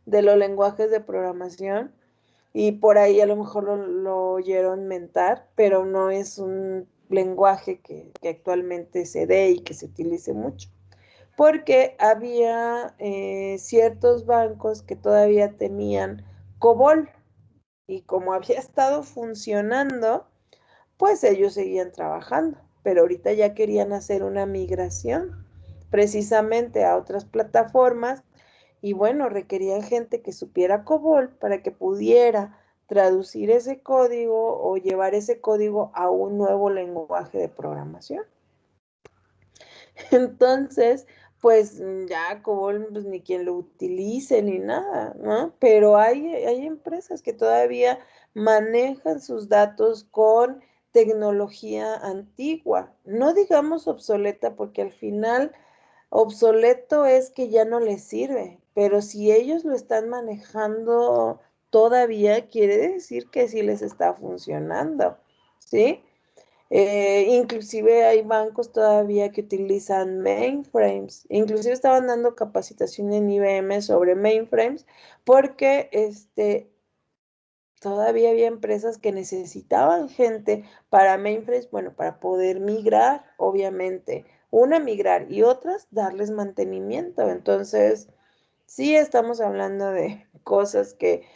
de los lenguajes de programación y por ahí a lo mejor lo oyeron mentar, pero no es un lenguaje que actualmente se dé y que se utilice mucho, porque había ciertos bancos que todavía tenían COBOL y como había estado funcionando, pues ellos seguían trabajando, pero ahorita ya querían hacer una migración precisamente a otras plataformas y bueno, requerían gente que supiera COBOL para que pudiera traducir ese código o llevar ese código a un nuevo lenguaje de programación. Entonces, pues ya COBOL pues, ni quien lo utilice ni nada, ¿no? Pero hay empresas que todavía manejan sus datos con tecnología antigua, no digamos obsoleta, porque al final obsoleto es que ya no les sirve, pero si ellos lo están manejando todavía, quiere decir que sí les está funcionando, ¿sí? Inclusive hay bancos todavía que utilizan mainframes. Inclusive estaban dando capacitación en IBM sobre mainframes porque todavía había empresas que necesitaban gente para mainframes, bueno, para poder migrar, obviamente. Una migrar y otras darles mantenimiento. Entonces, sí estamos hablando de cosas que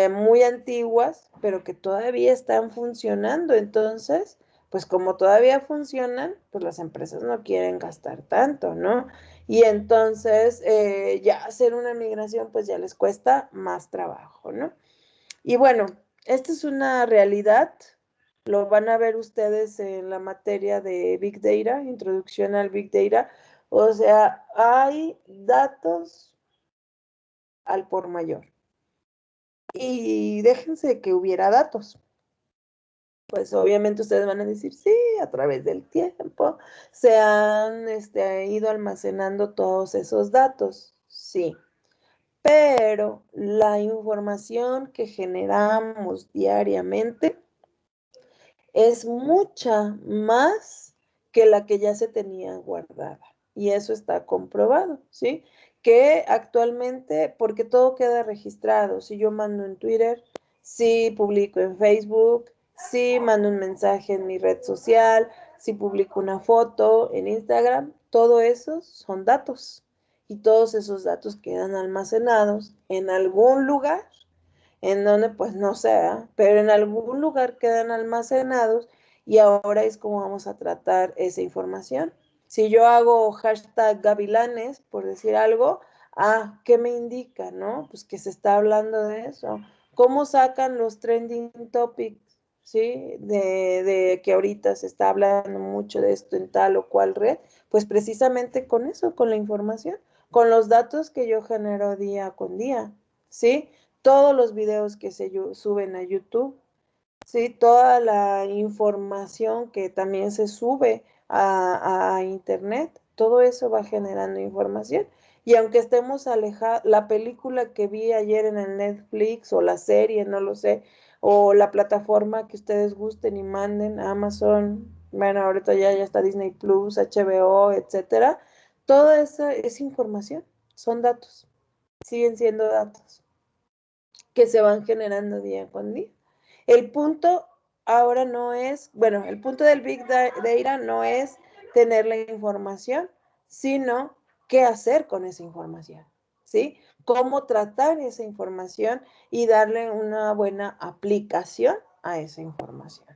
muy antiguas, pero que todavía están funcionando. Entonces, pues como todavía funcionan, pues las empresas no quieren gastar tanto, ¿no? Y entonces ya hacer una migración, pues ya les cuesta más trabajo, ¿no? Y bueno, esta es una realidad. Lo van a ver ustedes en la materia de Big Data, introducción al Big Data. O sea, hay datos al por mayor. Y déjense que hubiera datos. Pues obviamente ustedes van a decir, sí, a través del tiempo se han ido almacenando todos esos datos. Sí, pero la información que generamos diariamente es mucha más que la que ya se tenía guardada. Y eso está comprobado, ¿sí? Que actualmente, porque todo queda registrado, si yo mando en Twitter, si publico en Facebook, si mando un mensaje en mi red social, si publico una foto en Instagram, todo eso son datos. Y todos esos datos quedan almacenados en algún lugar en donde pues no sea, pero en algún lugar quedan almacenados y ahora es como vamos a tratar esa información. Si yo hago hashtag gavilanes, por decir algo, ¿qué me indica, no? Pues que se está hablando de eso. ¿Cómo sacan los trending topics, sí? De que ahorita se está hablando mucho de esto en tal o cual red, pues precisamente con eso, con la información, con los datos que yo genero día con día, ¿sí? Todos los videos que se suben a YouTube, ¿sí? Toda la información que también se sube a Internet, todo eso va generando información. Y aunque estemos alejados, la película que vi ayer en el Netflix o la serie, no lo sé, o la plataforma que ustedes gusten y manden, Amazon, bueno, ahorita ya está Disney Plus, HBO, etcétera, toda esa es información, son datos, siguen siendo datos que se van generando día con día. El punto ahora no es, bueno, el punto del Big Data no es tener la información, sino qué hacer con esa información, ¿sí? Cómo tratar esa información y darle una buena aplicación a esa información,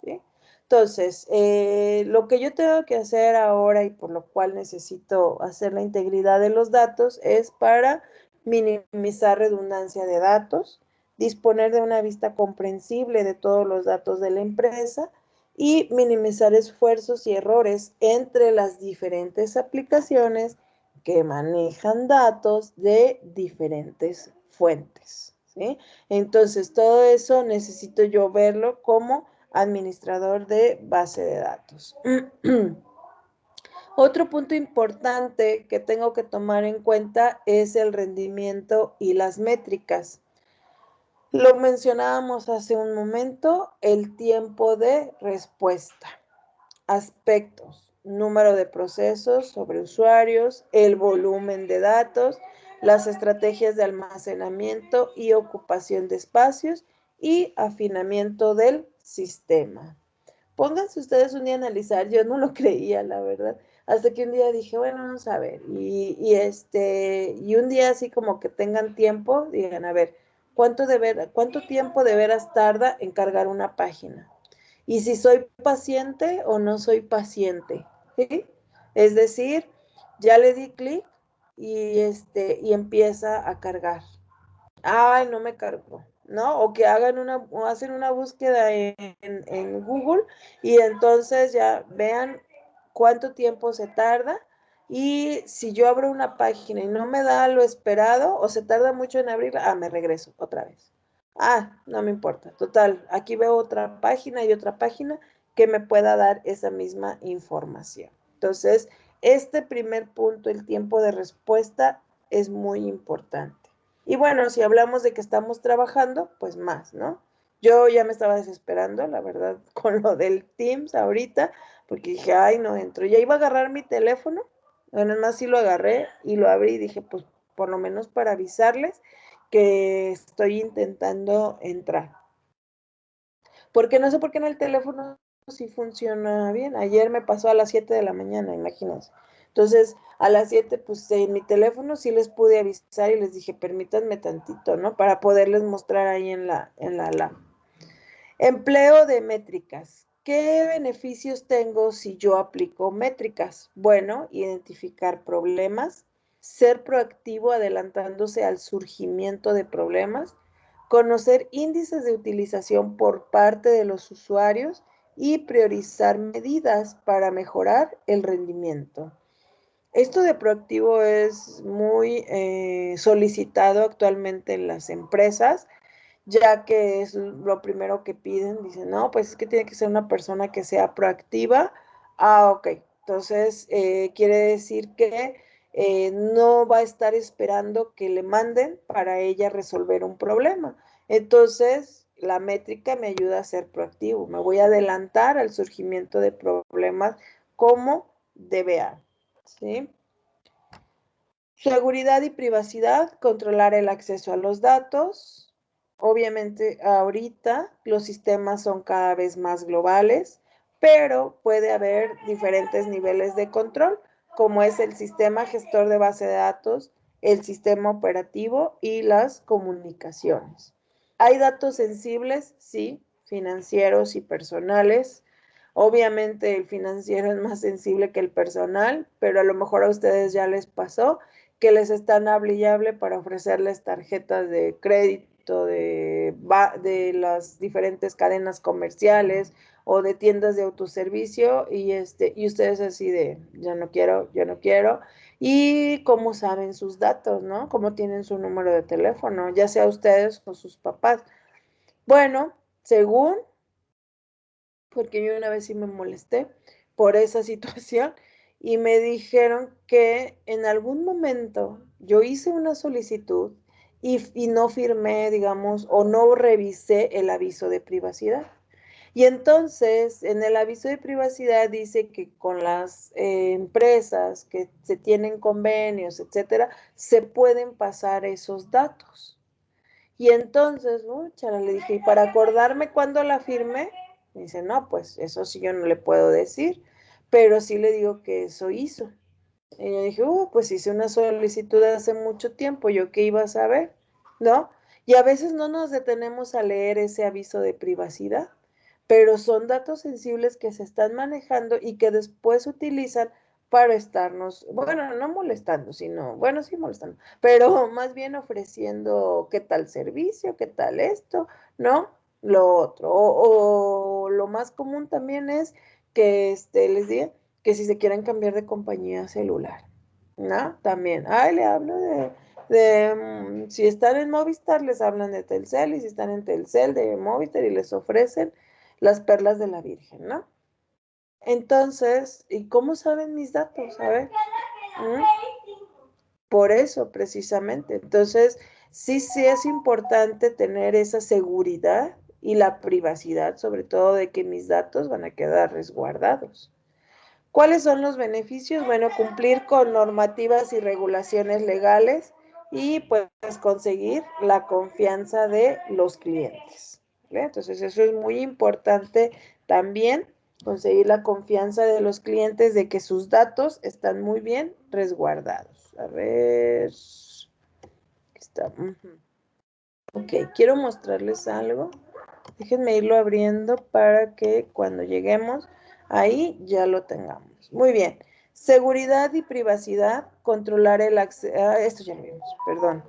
¿sí? Entonces, lo que yo tengo que hacer ahora y por lo cual necesito hacer la integridad de los datos es para minimizar redundancia de datos, disponer de una vista comprensible de todos los datos de la empresa y minimizar esfuerzos y errores entre las diferentes aplicaciones que manejan datos de diferentes fuentes, ¿sí? Entonces, todo eso necesito yo verlo como administrador de base de datos. Otro punto importante que tengo que tomar en cuenta es el rendimiento y las métricas. Lo mencionábamos hace un momento, el tiempo de respuesta, aspectos, número de procesos sobre usuarios, el volumen de datos, las estrategias de almacenamiento y ocupación de espacios y afinamiento del sistema. Pónganse ustedes un día a analizar, yo no lo creía, la verdad, hasta que un día dije, bueno, vamos a ver, y un día así como que tengan tiempo, digan, a ver, ¿cuánto tiempo de veras tarda en cargar una página? Y si soy paciente o no soy paciente, ¿sí? Es decir, ya le di clic y empieza a cargar. Ay, no me cargó, ¿no? O que o hacen una búsqueda en Google y entonces ya vean cuánto tiempo se tarda y si yo abro una página y no me da lo esperado o se tarda mucho en abrirla, me regreso otra vez. No me importa. Total, aquí veo otra página y otra página que me pueda dar esa misma información. Entonces, este primer punto, el tiempo de respuesta, es muy importante. Y bueno, si hablamos de que estamos trabajando, pues más, ¿no? Yo ya me estaba desesperando, la verdad, con lo del Teams ahorita, porque dije, ay, no entro. Ya iba a agarrar mi teléfono, bueno, más sí lo agarré y lo abrí y dije, pues por lo menos para avisarles que estoy intentando entrar. Porque no sé por qué en el teléfono sí funciona bien. Ayer me pasó a las 7 de la mañana, imagínense. Entonces, a las 7, pues en mi teléfono sí les pude avisar y les dije, permítanme tantito, ¿no? Para poderles mostrar ahí en la alarma. Empleo de métricas. ¿Qué beneficios tengo si yo aplico métricas? Bueno, identificar problemas, ser proactivo adelantándose al surgimiento de problemas, conocer índices de utilización por parte de los usuarios y priorizar medidas para mejorar el rendimiento. Esto de proactivo es muy solicitado actualmente en las empresas ya que es lo primero que piden, dicen, no, pues es que tiene que ser una persona que sea proactiva. Ok, entonces quiere decir que no va a estar esperando que le manden para ella resolver un problema. Entonces, la métrica me ayuda a ser proactivo. Me voy a adelantar al surgimiento de problemas como DBA, ¿sí? Seguridad y privacidad, controlar el acceso a los datos. Obviamente, ahorita los sistemas son cada vez más globales, pero puede haber diferentes niveles de control, como es el sistema gestor de base de datos, el sistema operativo y las comunicaciones. ¿Hay datos sensibles? Sí, financieros y personales. Obviamente el financiero es más sensible que el personal, pero a lo mejor a ustedes ya les pasó que les están hable y hable para ofrecerles tarjetas de crédito de las diferentes cadenas comerciales o de tiendas de autoservicio y ustedes así de, yo no quiero, yo no quiero. Y cómo saben sus datos, ¿no? Cómo tienen su número de teléfono, ya sea ustedes o sus papás. Bueno, según, porque yo una vez sí me molesté por esa situación y me dijeron que en algún momento yo hice una solicitud y no firmé, digamos, o no revisé el aviso de privacidad. Y entonces, en el aviso de privacidad dice que con las empresas que se tienen convenios, etcétera, se pueden pasar esos datos. Y entonces, chara, le dije, y para acordarme cuándo la firmé, me dice, no, pues eso sí yo no le puedo decir, pero sí le digo que eso hizo. Y yo dije, pues hice una solicitud hace mucho tiempo, ¿yo qué iba a saber? ¿No? Y a veces no nos detenemos a leer ese aviso de privacidad, pero son datos sensibles que se están manejando y que después utilizan para estarnos, bueno, no molestando, sino, bueno, sí molestando, pero más bien ofreciendo qué tal servicio, qué tal esto, ¿no? Lo otro. O lo más común también es que les diga que si se quieren cambiar de compañía celular, ¿no? También, ay, le hablo si están en Movistar, les hablan de Telcel, y si están en Telcel, de Movistar, y les ofrecen las perlas de la Virgen, ¿no? Entonces, ¿y cómo saben mis datos? A ver. ¿Mm? Por eso, precisamente. Entonces, sí es importante tener esa seguridad y la privacidad, sobre todo de que mis datos van a quedar resguardados. ¿Cuáles son los beneficios? Bueno, cumplir con normativas y regulaciones legales y pues conseguir la confianza de los clientes, ¿vale? Entonces eso es muy importante también, conseguir la confianza de los clientes de que sus datos están muy bien resguardados. A ver, está. Ok, quiero mostrarles algo. Déjenme irlo abriendo para que cuando lleguemos ahí ya lo tengamos. Muy bien. Seguridad y privacidad, controlar el acceso. Esto ya lo vimos, perdón.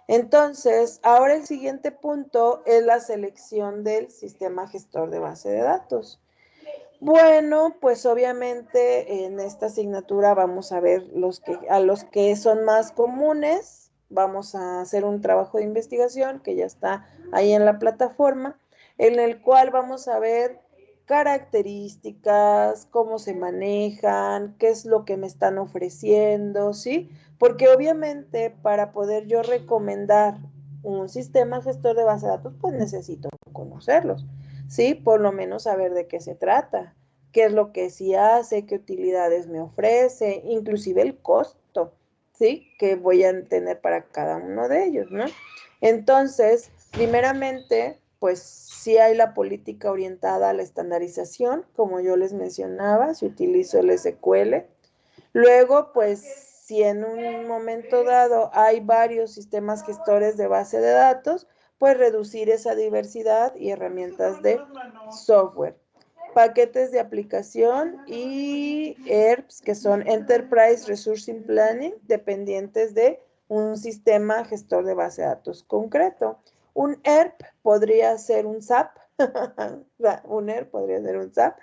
Entonces, ahora el siguiente punto es la selección del sistema gestor de base de datos. Bueno, pues obviamente en esta asignatura vamos a ver a los que son más comunes. Vamos a hacer un trabajo de investigación que ya está ahí en la plataforma, en el cual vamos a ver características, cómo se manejan, qué es lo que me están ofreciendo, ¿sí? Porque obviamente para poder yo recomendar un sistema gestor de base de datos, pues necesito conocerlos. ¿Sí? Por lo menos saber de qué se trata, qué es lo que sí hace, qué utilidades me ofrece, inclusive el costo, ¿sí? Que voy a tener para cada uno de ellos, ¿no? Entonces, primeramente, pues sí hay la política orientada a la estandarización, como yo les mencionaba, si utilizo el SQL. Luego, pues si en un momento dado hay varios sistemas gestores de base de datos, pues reducir esa diversidad y herramientas de software. Paquetes de aplicación y ERPs, que son Enterprise Resourcing Planning, dependientes de un sistema gestor de base de datos concreto. Un ERP podría ser un SAP, un ERP podría ser un SAP,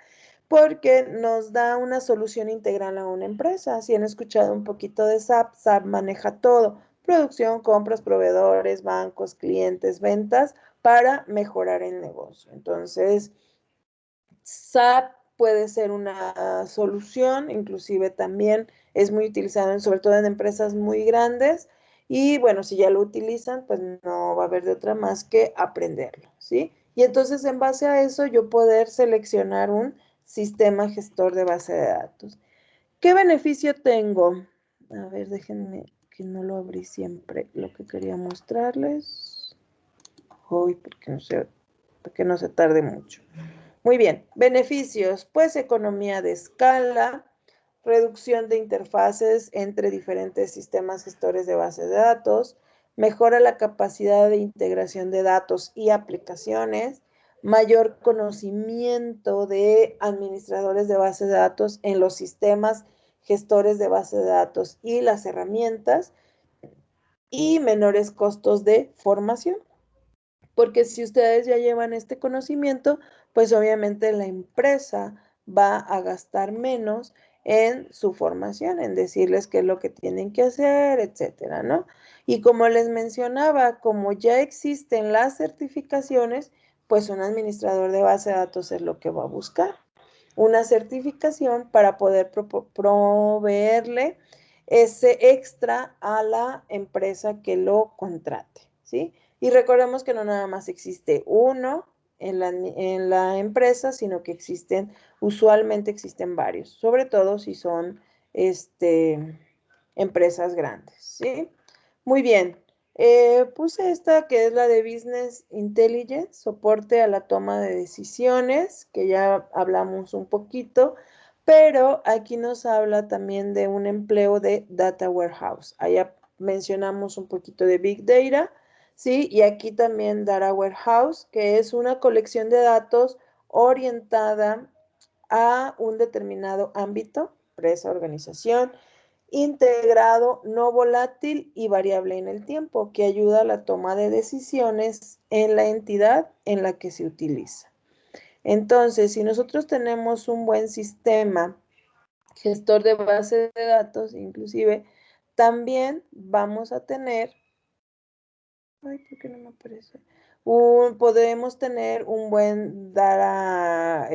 porque nos da una solución integral a una empresa. Si han escuchado un poquito de SAP, SAP maneja todo: producción, compras, proveedores, bancos, clientes, ventas, para mejorar el negocio. Entonces, SAP puede ser una solución, inclusive también es muy utilizado, sobre todo en empresas muy grandes, y bueno, si ya lo utilizan, pues no va a haber de otra más que aprenderlo, ¿sí? Y entonces en base a eso yo poder seleccionar un sistema gestor de base de datos. ¿Qué beneficio tengo? A ver, déjenme que no lo abrí siempre, lo que quería mostrarles. Uy, porque no se tarde mucho. Muy bien, beneficios, pues economía de escala, reducción de interfaces entre diferentes sistemas gestores de bases de datos, mejora la capacidad de integración de datos y aplicaciones, mayor conocimiento de administradores de bases de datos en los sistemas gestores de bases de datos y las herramientas, y menores costos de formación. Porque si ustedes ya llevan este conocimiento, pues obviamente la empresa va a gastar menos en su formación, en decirles qué es lo que tienen que hacer, etcétera, ¿no? Y como les mencionaba, como ya existen las certificaciones, pues un administrador de base de datos es lo que va a buscar. Una certificación para poder proveerle ese extra a la empresa que lo contrate, ¿sí? Y recordemos que no nada más existe uno en la empresa, sino que usualmente existen varios, sobre todo si son empresas grandes, ¿sí? Muy bien. Puse esta que es la de Business Intelligence, soporte a la toma de decisiones, que ya hablamos un poquito, pero aquí nos habla también de un empleo de Data Warehouse. Allá mencionamos un poquito de Big Data, ¿sí? Y aquí también Data Warehouse, que es una colección de datos orientada a un determinado ámbito, empresa, organización, integrado, no volátil y variable en el tiempo, que ayuda a la toma de decisiones en la entidad en la que se utiliza. Entonces, si nosotros tenemos un buen sistema gestor de bases de datos, inclusive, también vamos a tener, ay, ¿por qué no me aparece? Podemos tener un buen data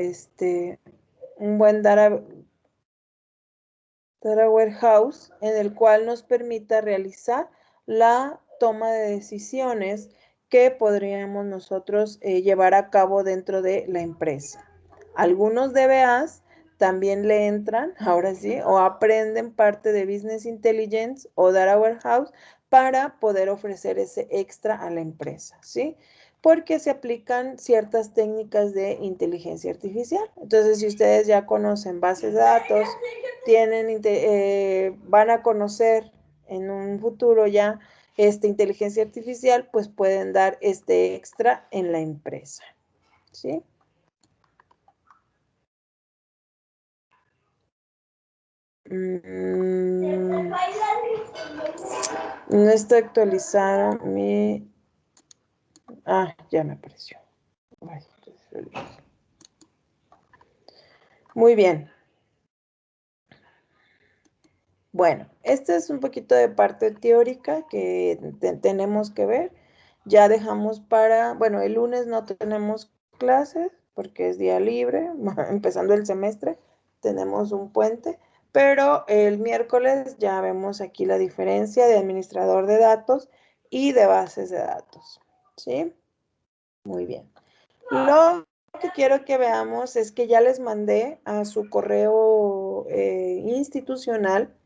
warehouse en el cual nos permita realizar la toma de decisiones que podríamos nosotros llevar a cabo dentro de la empresa. Algunos DBAs también le entran, ahora sí, o aprenden parte de Business Intelligence o Data Warehouse para poder ofrecer ese extra a la empresa, ¿sí? Porque se aplican ciertas técnicas de inteligencia artificial. Entonces, si ustedes ya conocen bases de datos, van a conocer en un futuro ya esta inteligencia artificial, pues pueden dar este extra en la empresa, ¿sí? No está actualizado mi... Ah, ya me apareció. Ay, muy bien. Bueno, este es un poquito de parte teórica que tenemos que ver. Ya dejamos bueno, el lunes no tenemos clases porque es día libre, empezando el semestre, tenemos un puente, pero el miércoles ya vemos aquí la diferencia de administrador de datos y de bases de datos, ¿sí? Muy bien. Lo que quiero que veamos es que ya les mandé a su correo institucional,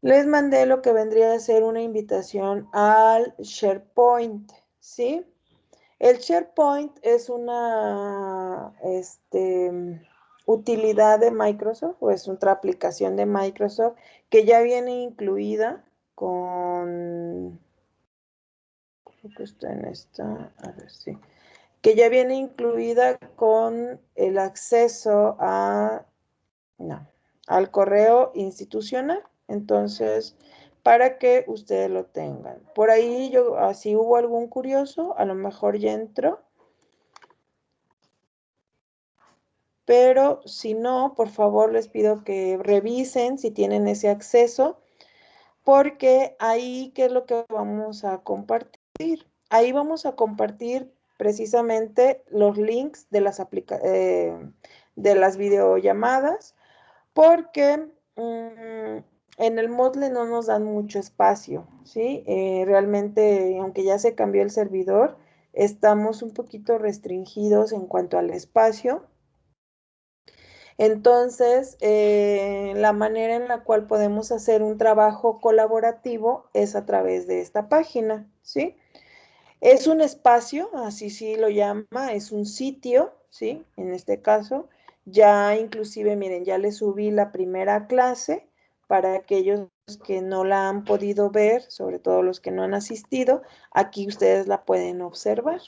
les mandé lo que vendría a ser una invitación al SharePoint, ¿sí? El SharePoint es una utilidad de Microsoft, o es otra aplicación de Microsoft que ya viene incluida con, creo que está en esta, a ver si, que ya viene incluida con el acceso al correo institucional. Entonces, para que ustedes lo tengan. Por ahí si hubo algún curioso, a lo mejor ya entró. Pero si no, por favor les pido que revisen si tienen ese acceso, porque ahí, ¿qué es lo que vamos a compartir? Ahí vamos a compartir precisamente los links de de las videollamadas, porque en el Moodle no nos dan mucho espacio, ¿sí? Realmente, aunque ya se cambió el servidor, estamos un poquito restringidos en cuanto al espacio. Entonces, la manera en la cual podemos hacer un trabajo colaborativo es a través de esta página, ¿sí? Es un espacio, así sí lo llama, es un sitio, ¿sí? En este caso, ya inclusive, miren, ya les subí la primera clase para aquellos que no la han podido ver, sobre todo los que no han asistido, aquí ustedes la pueden observar.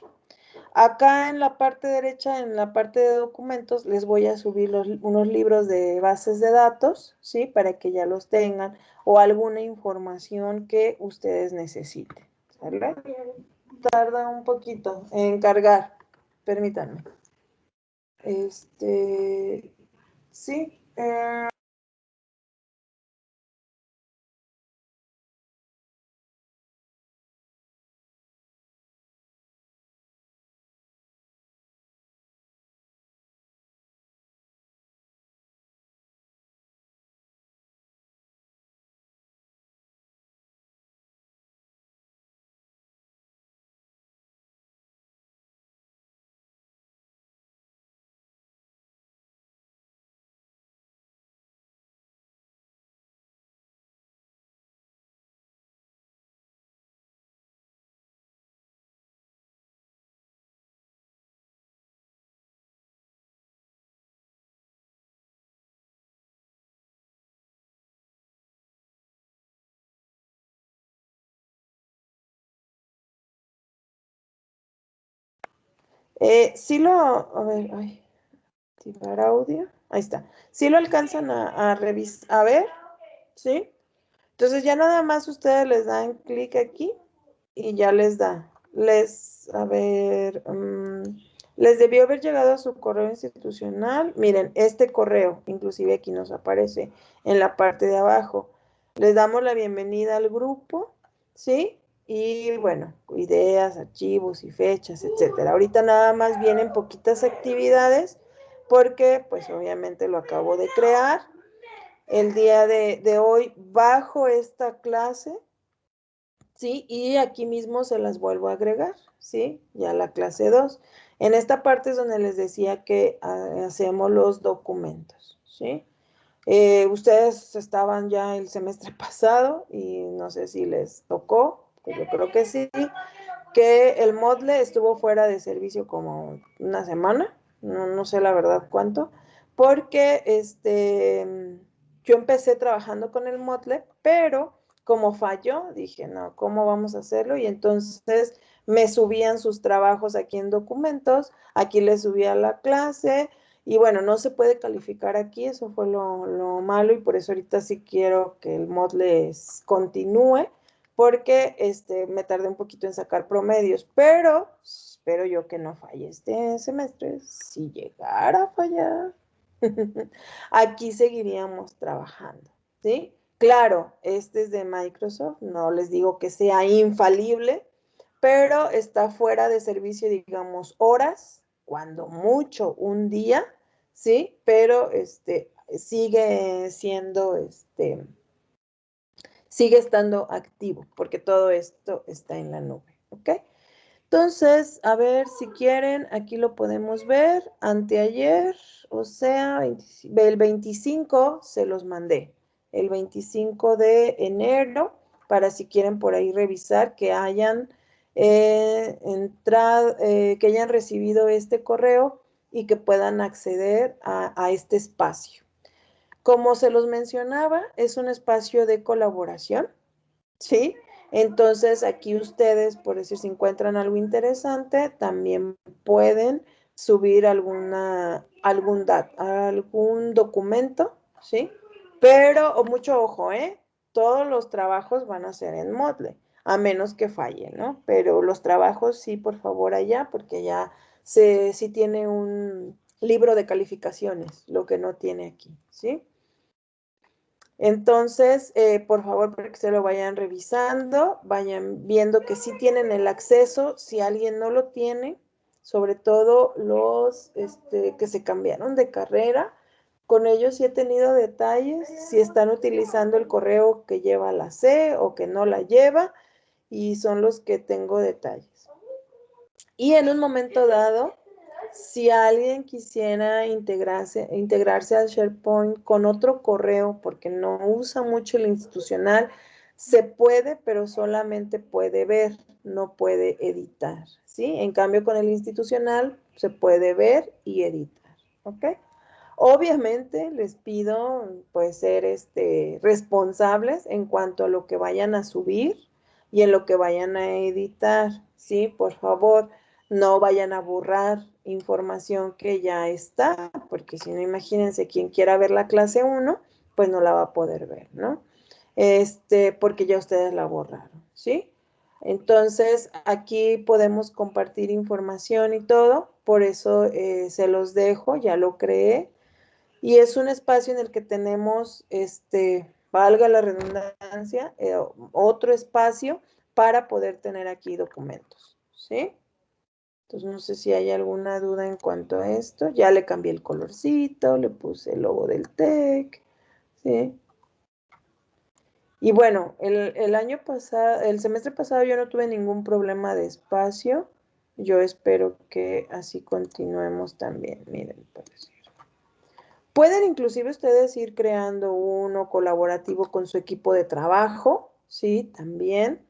Acá en la parte derecha, en la parte de documentos, les voy a subir unos libros de bases de datos, ¿sí? Para que ya los tengan o alguna información que ustedes necesiten, ¿sale? Tarda un poquito en cargar, permítanme. Sí. Sí lo, a ver, ay, activar audio, ahí está. Sí lo alcanzan a revisar, a ver, ¿sí? Entonces ya nada más ustedes les dan clic aquí y ya les da. A ver, les debió haber llegado a su correo institucional. Miren, este correo, inclusive aquí nos aparece en la parte de abajo. Les damos la bienvenida al grupo, ¿sí? Y bueno, ideas, archivos y fechas, etcétera. Ahorita nada más vienen poquitas actividades porque pues obviamente lo acabo de crear. El día de hoy bajo esta clase, ¿sí? Y aquí mismo se las vuelvo a agregar, ¿sí? Ya la clase 2. En esta parte es donde les decía que hacemos los documentos, ¿sí? Ustedes estaban ya el semestre pasado y no sé si les tocó, pues yo creo que sí, que el Moodle estuvo fuera de servicio como una semana, no sé la verdad cuánto, porque yo empecé trabajando con el Moodle, pero como falló, dije, no, ¿cómo vamos a hacerlo? Y entonces me subían sus trabajos aquí en documentos, aquí les subía la clase, y bueno, no se puede calificar aquí, eso fue lo malo, y por eso ahorita sí quiero que el Moodle continúe, porque me tardé un poquito en sacar promedios, pero espero yo que no falle este semestre. Si llegara a fallar, aquí seguiríamos trabajando, ¿sí? Claro, este es de Microsoft, no les digo que sea infalible, pero está fuera de servicio, digamos, horas, cuando mucho, un día, ¿sí? Pero sigue siendo, sigue estando activo, porque todo esto está en la nube, ¿ok? Entonces, a ver si quieren, aquí lo podemos ver, anteayer, o sea, el 25 se los mandé, el 25 de enero, para si quieren por ahí revisar que hayan entrado, que hayan recibido este correo y que puedan acceder a este espacio. Como se los mencionaba, es un espacio de colaboración, ¿sí? Entonces aquí ustedes, por decir, si encuentran algo interesante, también pueden subir algún documento, ¿sí? Pero, mucho ojo, ¿eh? Todos los trabajos van a ser en Moodle, a menos que falle, ¿no? Pero los trabajos sí, por favor, allá, porque ya sí tiene un libro de calificaciones, lo que no tiene aquí, ¿sí? Entonces, por favor, para que se lo vayan revisando, vayan viendo que sí tienen el acceso. Si alguien no lo tiene, sobre todo los que se cambiaron de carrera. Con ellos sí he tenido detalles, si están utilizando el correo que lleva la C o que no la lleva, y son los que tengo detalles. Y en un momento dado, si alguien quisiera integrarse al SharePoint con otro correo, porque no usa mucho el institucional, se puede, pero solamente puede ver, no puede editar, ¿sí? En cambio, con el institucional se puede ver y editar, ¿ok? Obviamente les pido, pues, ser responsables en cuanto a lo que vayan a subir y en lo que vayan a editar, ¿sí? Por favor, no vayan a borrar información que ya está, porque si no, imagínense, quien quiera ver la clase 1, pues no la va a poder ver, ¿no? Porque ya ustedes la borraron, ¿sí? Entonces, aquí podemos compartir información y todo, por eso se los dejo, ya lo creé, y es un espacio en el que tenemos, valga la redundancia, otro espacio para poder tener aquí documentos, ¿sí? Entonces, no sé si hay alguna duda en cuanto a esto. Ya le cambié el colorcito, le puse el logo del TEC, ¿sí? Y bueno, el año pasado, el semestre pasado yo no tuve ningún problema de espacio. Yo espero que así continuemos también. Miren, por decir. Pueden inclusive ustedes ir creando uno colaborativo con su equipo de trabajo, ¿sí? También.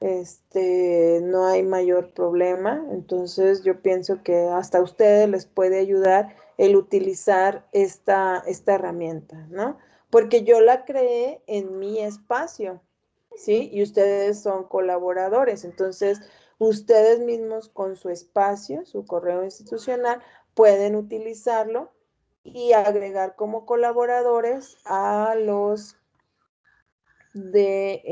No hay mayor problema. Entonces yo pienso que hasta a ustedes les puede ayudar el utilizar esta herramienta, ¿no? Porque yo la creé en mi espacio, ¿sí? Y ustedes son colaboradores. Entonces, ustedes mismos con su espacio, su correo institucional, pueden utilizarlo y agregar como colaboradores a los de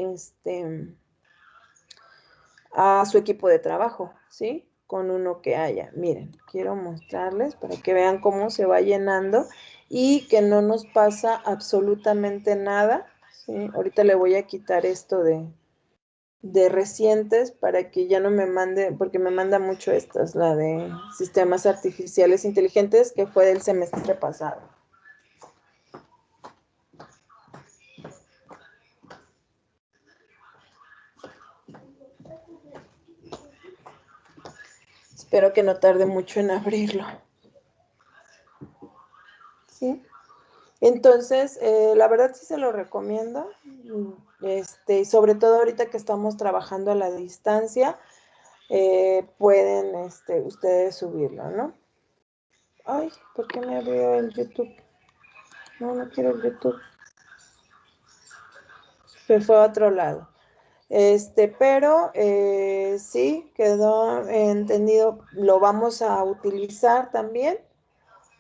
a su equipo de trabajo, ¿sí? Con uno que haya. Miren, quiero mostrarles para que vean cómo se va llenando y que no nos pasa absolutamente nada, ¿sí? Ahorita le voy a quitar esto de recientes para que ya no me mande, porque me manda mucho esta, es la de sistemas artificiales inteligentes, que fue del semestre pasado. Espero que no tarde mucho en abrirlo. ¿Sí? Entonces, la verdad sí se lo recomiendo, sobre todo ahorita que estamos trabajando a la distancia, pueden ustedes subirlo, ¿no? Ay, ¿por qué me abrió el YouTube? No, no quiero el YouTube. Se fue a otro lado. Pero sí, quedó entendido, lo vamos a utilizar también.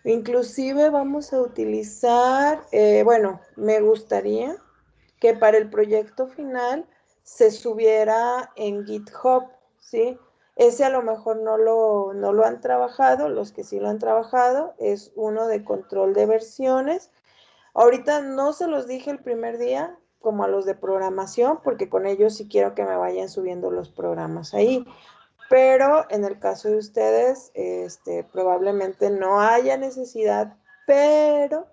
Inclusive vamos a utilizar, bueno, me gustaría que para el proyecto final se subiera en GitHub, ¿sí? Ese a lo mejor no lo han trabajado, los que sí lo han trabajado, es uno de control de versiones. Ahorita no se los dije el primer día, como a los de programación, porque con ellos sí quiero que me vayan subiendo los programas ahí. Pero en el caso de ustedes, probablemente no haya necesidad, pero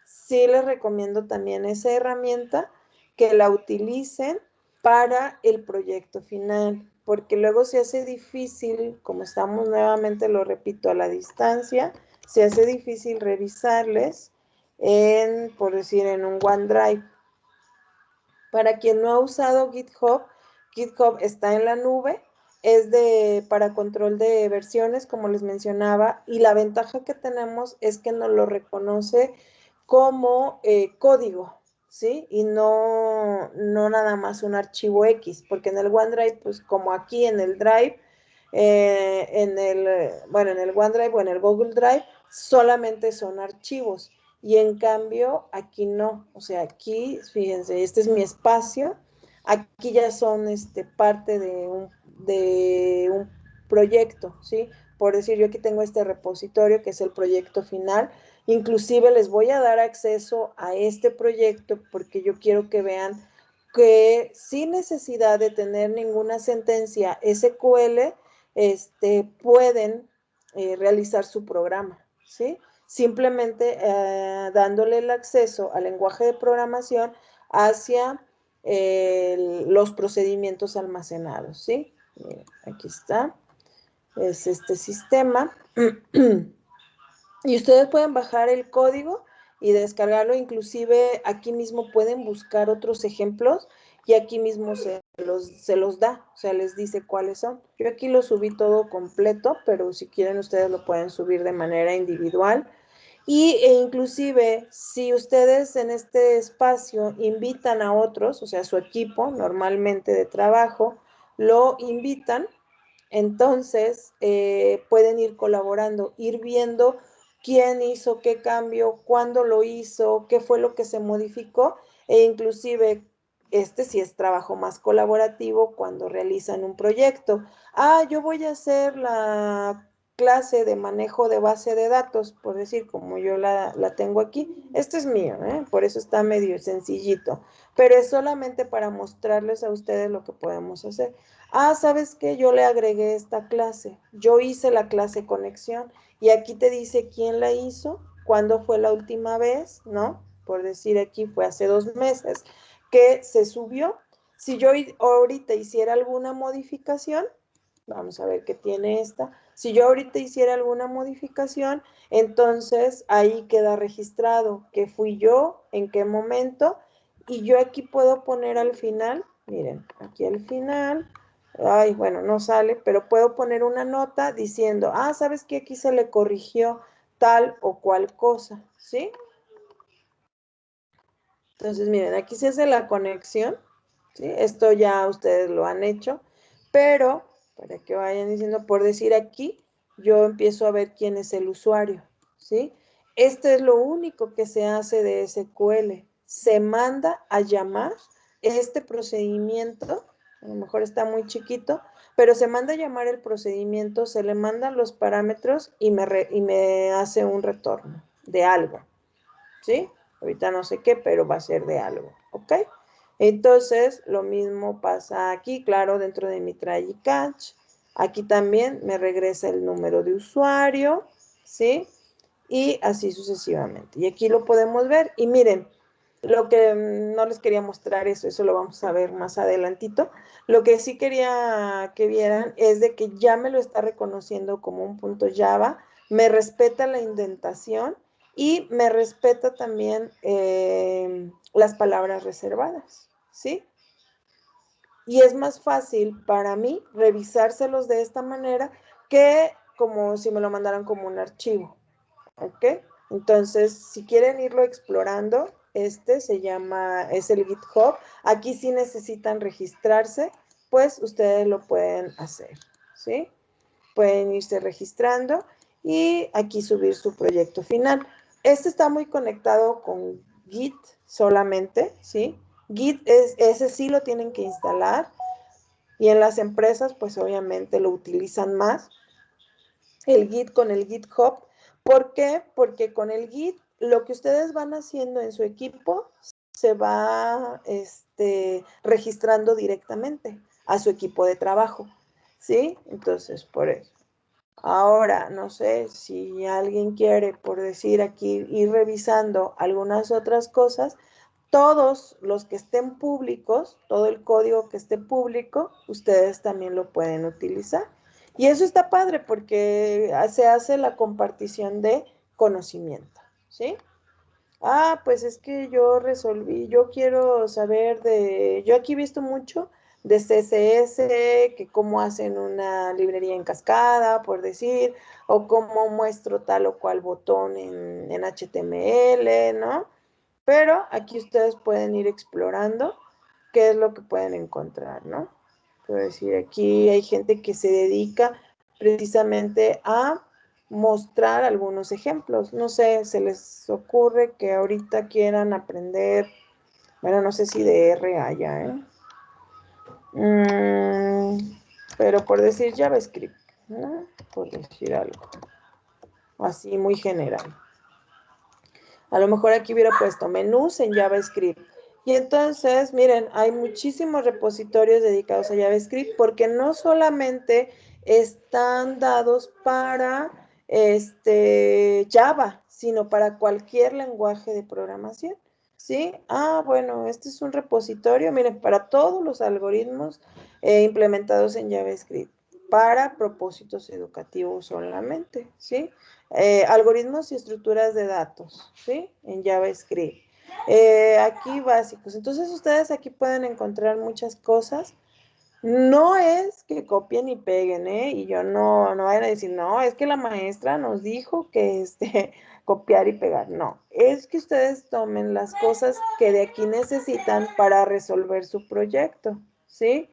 sí les recomiendo también esa herramienta, que la utilicen para el proyecto final, porque luego se hace difícil, como estamos nuevamente, lo repito, a la distancia, se hace difícil revisarles por decir, en un OneDrive. Para quien no ha usado GitHub, GitHub está en la nube, es para control de versiones, como les mencionaba, y la ventaja que tenemos es que nos lo reconoce como código, ¿sí? Y no nada más un archivo X, porque en el OneDrive, pues como aquí en el Drive, en el OneDrive o en el Google Drive, solamente son archivos. Y en cambio, aquí no. O sea, aquí, fíjense, este es mi espacio. Aquí ya son parte de un proyecto, ¿sí? Por decir, yo aquí tengo este repositorio que es el proyecto final. Inclusive les voy a dar acceso a este proyecto porque yo quiero que vean que sin necesidad de tener ninguna sentencia SQL, pueden realizar su programa, ¿sí? Simplemente dándole el acceso al lenguaje de programación hacia los procedimientos almacenados, ¿sí? Miren, aquí está, es este sistema. Y ustedes pueden bajar el código y descargarlo, inclusive aquí mismo pueden buscar otros ejemplos y aquí mismo se los da, o sea, les dice cuáles son. Yo aquí lo subí todo completo, pero si quieren ustedes lo pueden subir de manera individual. E inclusive, si ustedes en este espacio invitan a otros, o sea, su equipo normalmente de trabajo, lo invitan, entonces pueden ir colaborando, ir viendo quién hizo qué cambio, cuándo lo hizo, qué fue lo que se modificó, e inclusive este sí es trabajo más colaborativo cuando realizan un proyecto. Ah, yo voy a hacer la clase de manejo de base de datos, por decir, como yo la tengo aquí. Este es mío, por eso está medio sencillito, pero es solamente para mostrarles a ustedes lo que podemos hacer. Ah, ¿sabes qué? Yo le agregué esta clase. Yo hice la clase conexión y aquí te dice quién la hizo, cuándo fue la última vez, ¿no? Por decir aquí fue hace 2 meses que se subió. Si yo ahorita hiciera alguna modificación, vamos a ver qué tiene esta. Si yo ahorita hiciera alguna modificación, entonces ahí queda registrado que fui yo, en qué momento, y yo aquí puedo poner al final, miren, aquí al final, ay, bueno, no sale, pero puedo poner una nota diciendo, ah, ¿sabes qué? Aquí se le corrigió tal o cual cosa, ¿sí? Entonces, miren, aquí se hace la conexión, ¿sí? Esto ya ustedes lo han hecho, pero para que vayan diciendo, por decir aquí, yo empiezo a ver quién es el usuario, ¿sí? Este es lo único que se hace de SQL. Se manda a llamar este procedimiento, a lo mejor está muy chiquito, pero se manda a llamar el procedimiento, se le mandan los parámetros y me hace un retorno de algo, ¿sí? Ahorita no sé qué, pero va a ser de algo, ¿ok? Entonces, lo mismo pasa aquí, claro, dentro de mi try y catch. Aquí también me regresa el número de usuario, ¿sí? Y así sucesivamente. Y aquí lo podemos ver. Y miren, lo que no les quería mostrar eso lo vamos a ver más adelantito. Lo que sí quería que vieran es de que ya me lo está reconociendo como un punto Java, me respeta la indentación y me respeta también las palabras reservadas, ¿sí? Y es más fácil para mí revisárselos de esta manera que como si me lo mandaran como un archivo, ¿ok? Entonces, si quieren irlo explorando, este se llama, es el GitHub. Aquí sí necesitan registrarse, pues ustedes lo pueden hacer, ¿sí? Pueden irse registrando y aquí subir su proyecto final. Este está muy conectado con Git solamente, ¿sí? Git ese sí lo tienen que instalar y en las empresas pues obviamente lo utilizan más, el Git con el GitHub. ¿Por qué? Porque con el Git lo que ustedes van haciendo en su equipo se va registrando directamente a su equipo de trabajo, ¿sí? Entonces, por eso. Ahora, no sé si alguien quiere, por decir aquí, ir revisando algunas otras cosas, todos los que estén públicos, todo el código que esté público, ustedes también lo pueden utilizar. Y eso está padre porque se hace la compartición de conocimiento, ¿sí? Ah, pues es que yo resolví, yo quiero saber yo aquí he visto mucho de CSS, que cómo hacen una librería en cascada, por decir, o cómo muestro tal o cual botón en HTML, ¿no? Pero aquí ustedes pueden ir explorando qué es lo que pueden encontrar, ¿no? Por decir, aquí hay gente que se dedica precisamente a mostrar algunos ejemplos. No sé, se les ocurre que ahorita quieran aprender, bueno, no sé si de R haya, ¿eh? Pero por decir JavaScript, ¿no? Por decir algo, así muy general. A lo mejor aquí hubiera puesto menús en JavaScript. Y entonces, miren, hay muchísimos repositorios dedicados a JavaScript porque no solamente están dados para Java, sino para cualquier lenguaje de programación. ¿Sí? Ah, bueno, este es un repositorio, miren, para todos los algoritmos implementados en JavaScript, para propósitos educativos solamente, ¿sí? Algoritmos y estructuras de datos, ¿sí? En JavaScript. Aquí básicos. Entonces, ustedes aquí pueden encontrar muchas cosas. No es que copien y peguen, ¿eh? Y yo no vayan a decir, no, es que la maestra nos dijo que copiar y pegar. No, es que ustedes tomen las cosas que de aquí necesitan para resolver su proyecto, ¿sí?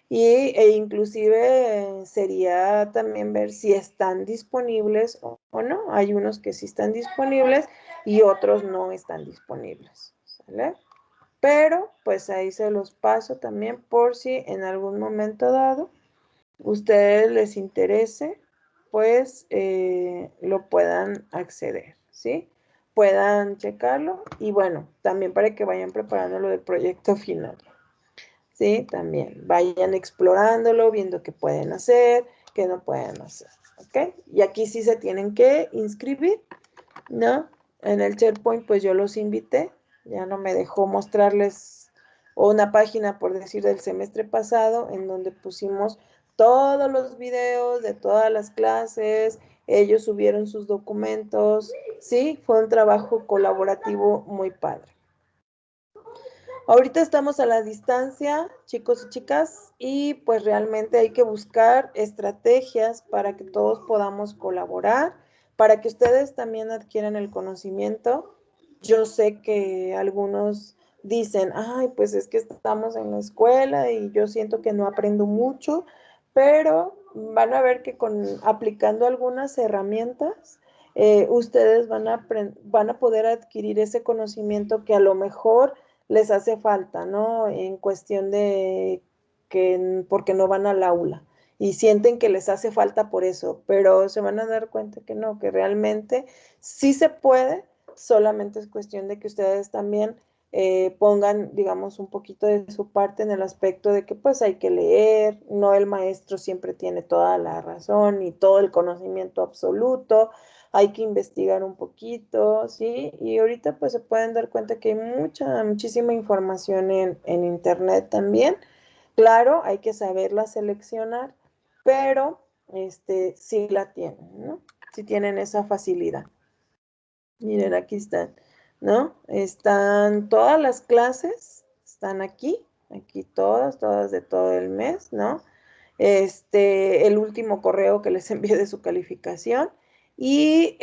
E inclusive sería también ver si están disponibles o no. Hay unos que sí están disponibles y otros no están disponibles, ¿sale? Pero pues ahí se los paso también por si en algún momento dado ustedes les interese, pues lo puedan acceder, ¿sí? Puedan checarlo y bueno, también para que vayan preparando lo del proyecto final, ¿sí? También vayan explorándolo, viendo qué pueden hacer, qué no pueden hacer, ¿ok? Y aquí sí se tienen que inscribir, ¿no? En el SharePoint, pues yo los invité, ya no me dejó mostrarles una página, por decir, del semestre pasado, en donde pusimos todos los videos de todas las clases, ellos subieron sus documentos, sí, fue un trabajo colaborativo muy padre. Ahorita estamos a la distancia, chicos y chicas, y pues realmente hay que buscar estrategias para que todos podamos colaborar, para que ustedes también adquieran el conocimiento. Yo sé que algunos dicen, ay, pues es que estamos en la escuela y yo siento que no aprendo mucho, pero van a ver que aplicando algunas herramientas, ustedes van a poder adquirir ese conocimiento que a lo mejor les hace falta, ¿no? En cuestión de que porque no van al aula y sienten que les hace falta por eso, pero se van a dar cuenta que no, que realmente sí se puede, solamente es cuestión de que ustedes también pongan, digamos, un poquito de su parte en el aspecto de que pues hay que leer, no el maestro siempre tiene toda la razón y todo el conocimiento absoluto, hay que investigar un poquito, ¿sí? Y ahorita pues se pueden dar cuenta que hay muchísima información en internet también. Claro, hay que saberla seleccionar, pero sí la tienen, ¿no? Sí tienen esa facilidad. Miren, aquí están, ¿no? Están todas las clases, están aquí todas de todo el mes, ¿no? El último correo que les envié de su calificación y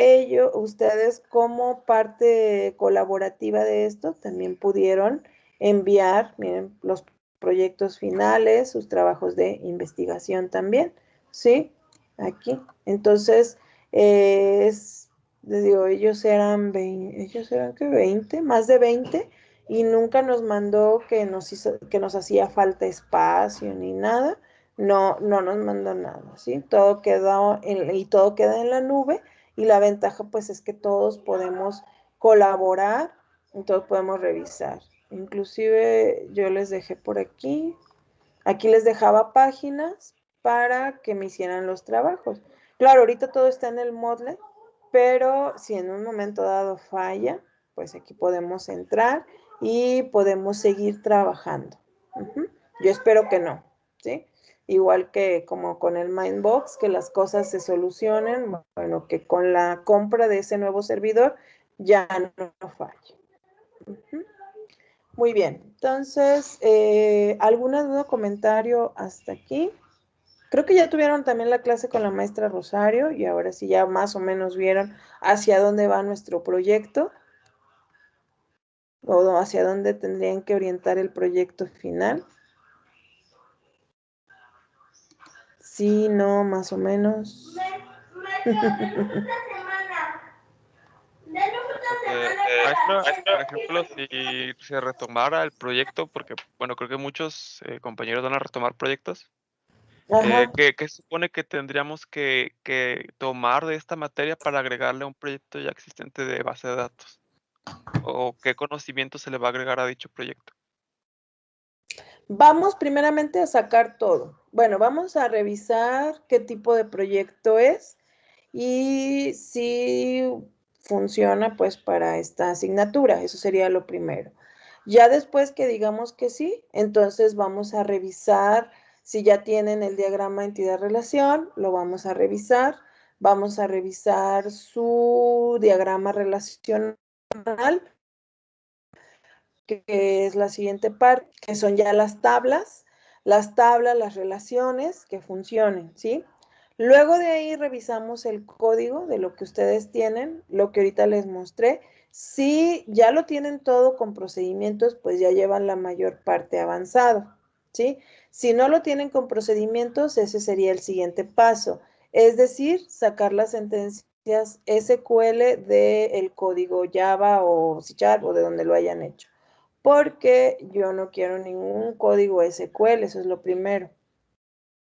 ustedes como parte colaborativa de esto también pudieron enviar, miren, los proyectos finales, sus trabajos de investigación también, ¿sí? Aquí. Entonces, les digo, ellos eran que 20, más de 20, y nunca nos mandó que nos hacía falta espacio ni nada. No nos mandó nada, ¿sí? Todo queda en la nube y la ventaja pues es que todos podemos colaborar y todos podemos revisar. Inclusive yo les dejé por aquí les dejaba páginas para que me hicieran los trabajos. Claro, ahorita todo está en el Moodle, pero si en un momento dado falla, pues aquí podemos entrar y podemos seguir trabajando. Yo espero que no, ¿sí? Igual que como con el Mindbox, que las cosas se solucionen, bueno, que con la compra de ese nuevo servidor ya no falle. Muy bien, entonces, ¿alguna duda o comentario hasta aquí? Creo que ya tuvieron también la clase con la maestra Rosario y ahora sí ya más o menos vieron hacia dónde va nuestro proyecto o hacia dónde tendrían que orientar el proyecto final. Sí, no, más o menos. Maestra, por ejemplo, si se retomara el proyecto, porque, bueno, creo que muchos compañeros van a retomar proyectos, Ajá. ¿qué se supone que tendríamos que tomar de esta materia para agregarle a un proyecto ya existente de base de datos? ¿O qué conocimiento se le va a agregar a dicho proyecto? Vamos primeramente a sacar todo. Bueno, vamos a revisar qué tipo de proyecto es y si funciona pues para esta asignatura. Eso sería lo primero. Ya después que digamos que sí, entonces vamos a revisar si ya tienen el diagrama entidad-relación, lo vamos a revisar. Vamos a revisar su diagrama relacional, que es la siguiente parte, que son ya las tablas, las relaciones que funcionen, ¿sí? Luego de ahí revisamos el código de lo que ustedes tienen, lo que ahorita les mostré. Si ya lo tienen todo con procedimientos, pues ya llevan la mayor parte avanzado, ¿sí? Si no lo tienen con procedimientos, ese sería el siguiente paso, es decir, sacar las sentencias SQL del código Java o C# o de donde lo hayan hecho, porque yo no quiero ningún código SQL, eso es lo primero,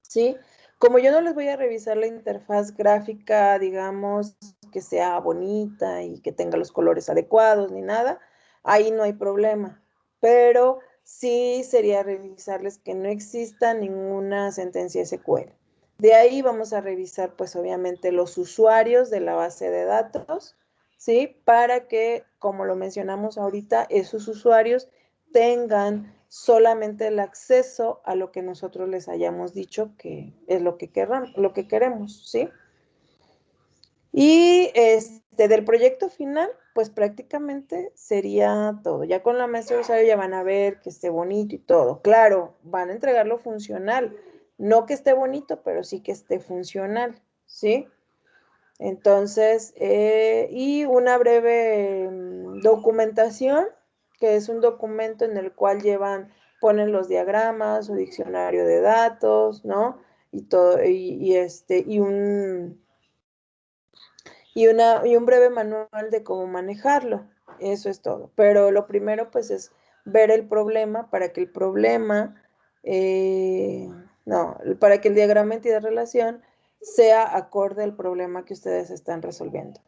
¿sí? Como yo no les voy a revisar la interfaz gráfica, digamos, que sea bonita y que tenga los colores adecuados ni nada, ahí no hay problema, pero sí sería revisarles que no exista ninguna sentencia SQL. De ahí vamos a revisar, pues obviamente, los usuarios de la base de datos, ¿sí? Para que, como lo mencionamos ahorita, esos usuarios tengan solamente el acceso a lo que nosotros les hayamos dicho que es lo que queremos, ¿sí? Y del proyecto final, pues prácticamente sería todo. Ya con la maestra de usuario ya van a ver que esté bonito y todo. Claro, van a entregarlo funcional. No que esté bonito, pero sí que esté funcional, ¿sí? Entonces, y una breve documentación, que es un documento en el cual ponen los diagramas, su diccionario de datos, ¿no? Y todo, y un breve manual de cómo manejarlo. Eso es todo. Pero lo primero, pues, es ver el problema para que el problema, no, para que el diagrama entidad-relación sea acorde al problema que ustedes están resolviendo.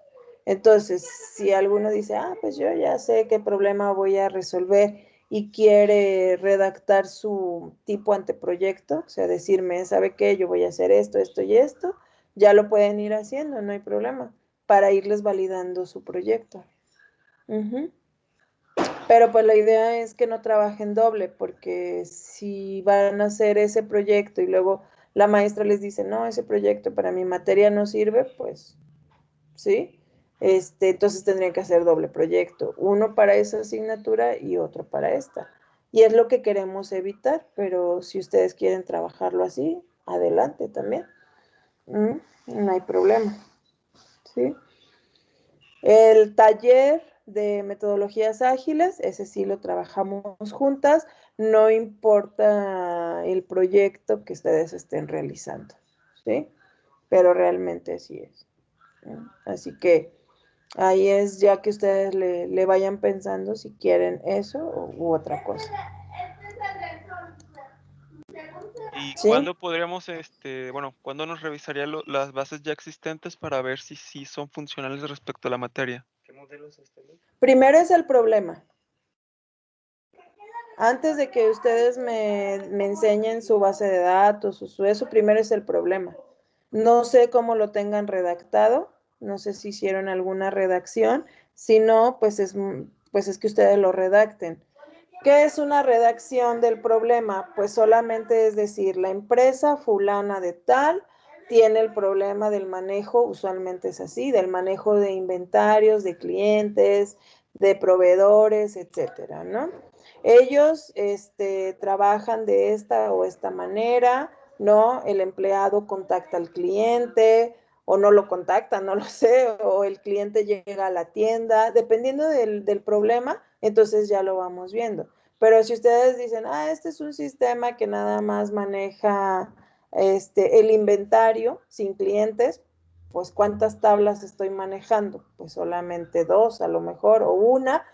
Entonces, si alguno dice, pues yo ya sé qué problema voy a resolver y quiere redactar su tipo anteproyecto, o sea, decirme, ¿sabe qué? Yo voy a hacer esto, esto y esto, ya lo pueden ir haciendo, no hay problema, para irles validando su proyecto. Uh-huh. Pero pues la idea es que no trabajen doble, porque si van a hacer ese proyecto y luego la maestra les dice, no, ese proyecto para mi materia no sirve, pues, ¿sí? Entonces tendrían que hacer doble proyecto, uno para esa asignatura y otro para esta. Y es lo que queremos evitar, pero si ustedes quieren trabajarlo así, adelante también. No hay problema, ¿sí? El taller de metodologías ágiles, ese sí lo trabajamos juntas, no importa el proyecto que ustedes estén realizando, ¿sí? Pero realmente sí es. Así que ahí es ya que ustedes le vayan pensando si quieren eso u otra cosa. ¿Y ¿Sí? cuándo podríamos, bueno, cuándo nos revisaría las bases ya existentes para ver si son funcionales respecto a la materia? Primero es el problema. Antes de que ustedes me enseñen su base de datos, eso primero es el problema. No sé cómo lo tengan redactado, no sé si hicieron alguna redacción, si no, pues es que ustedes lo redacten. ¿Qué es una redacción del problema? Pues solamente es decir, la empresa fulana de tal tiene el problema del manejo, usualmente es así, del manejo de inventarios, de clientes, de proveedores, etcétera, ¿no? Ellos trabajan de esta o esta manera, ¿no? El empleado contacta al cliente o no lo contacta, no lo sé, o el cliente llega a la tienda, dependiendo del problema, entonces ya lo vamos viendo. Pero si ustedes dicen, este es un sistema que nada más maneja el inventario sin clientes, pues ¿cuántas tablas estoy manejando? Pues solamente 2 a lo mejor, o una.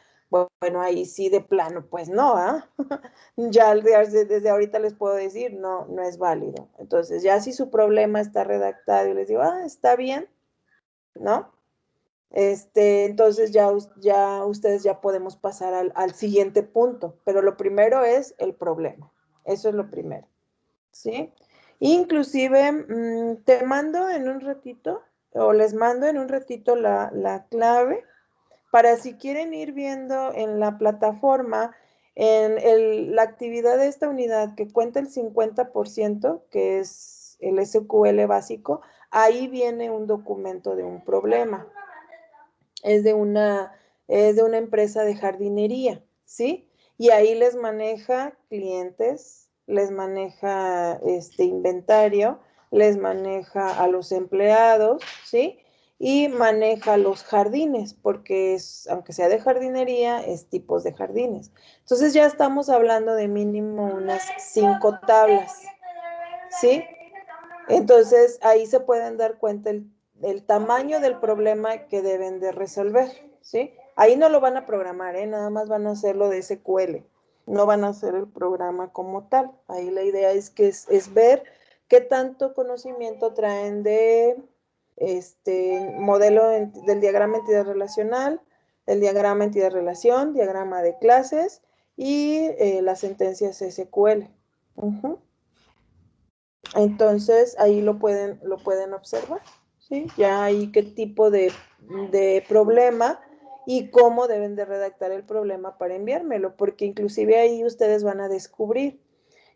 Bueno, ahí sí de plano, pues no, ya desde ahorita les puedo decir, no, no es válido. Entonces, ya si su problema está redactado y les digo, está bien, ¿no? Entonces ya ustedes ya podemos pasar al siguiente punto, pero lo primero es el problema. Eso es lo primero, ¿sí? Inclusive, te mando en un ratito o les mando en un ratito la clave para si quieren ir viendo en la plataforma, la actividad de esta unidad que cuenta el 50%, que es el SQL básico, ahí viene un documento de un problema. Es de una empresa de jardinería, ¿sí? Y ahí les maneja clientes, les maneja inventario, les maneja a los empleados, ¿sí? Y maneja los jardines, porque aunque sea de jardinería, es tipos de jardines. Entonces ya estamos hablando de mínimo unas 5 tablas, ¿sí? Entonces ahí se pueden dar cuenta el tamaño del problema que deben de resolver, ¿sí? Ahí no lo van a programar, ¿eh? Nada más van a hacerlo de SQL, no van a hacer el programa como tal. Ahí la idea es ver qué tanto conocimiento traen de modelo del diagrama entidad relacional, el diagrama entidad-relación, diagrama de clases y las sentencias SQL. Entonces ahí lo pueden observar, ¿sí? Ya ahí qué tipo de problema y cómo deben de redactar el problema para enviármelo, porque inclusive ahí ustedes van a descubrir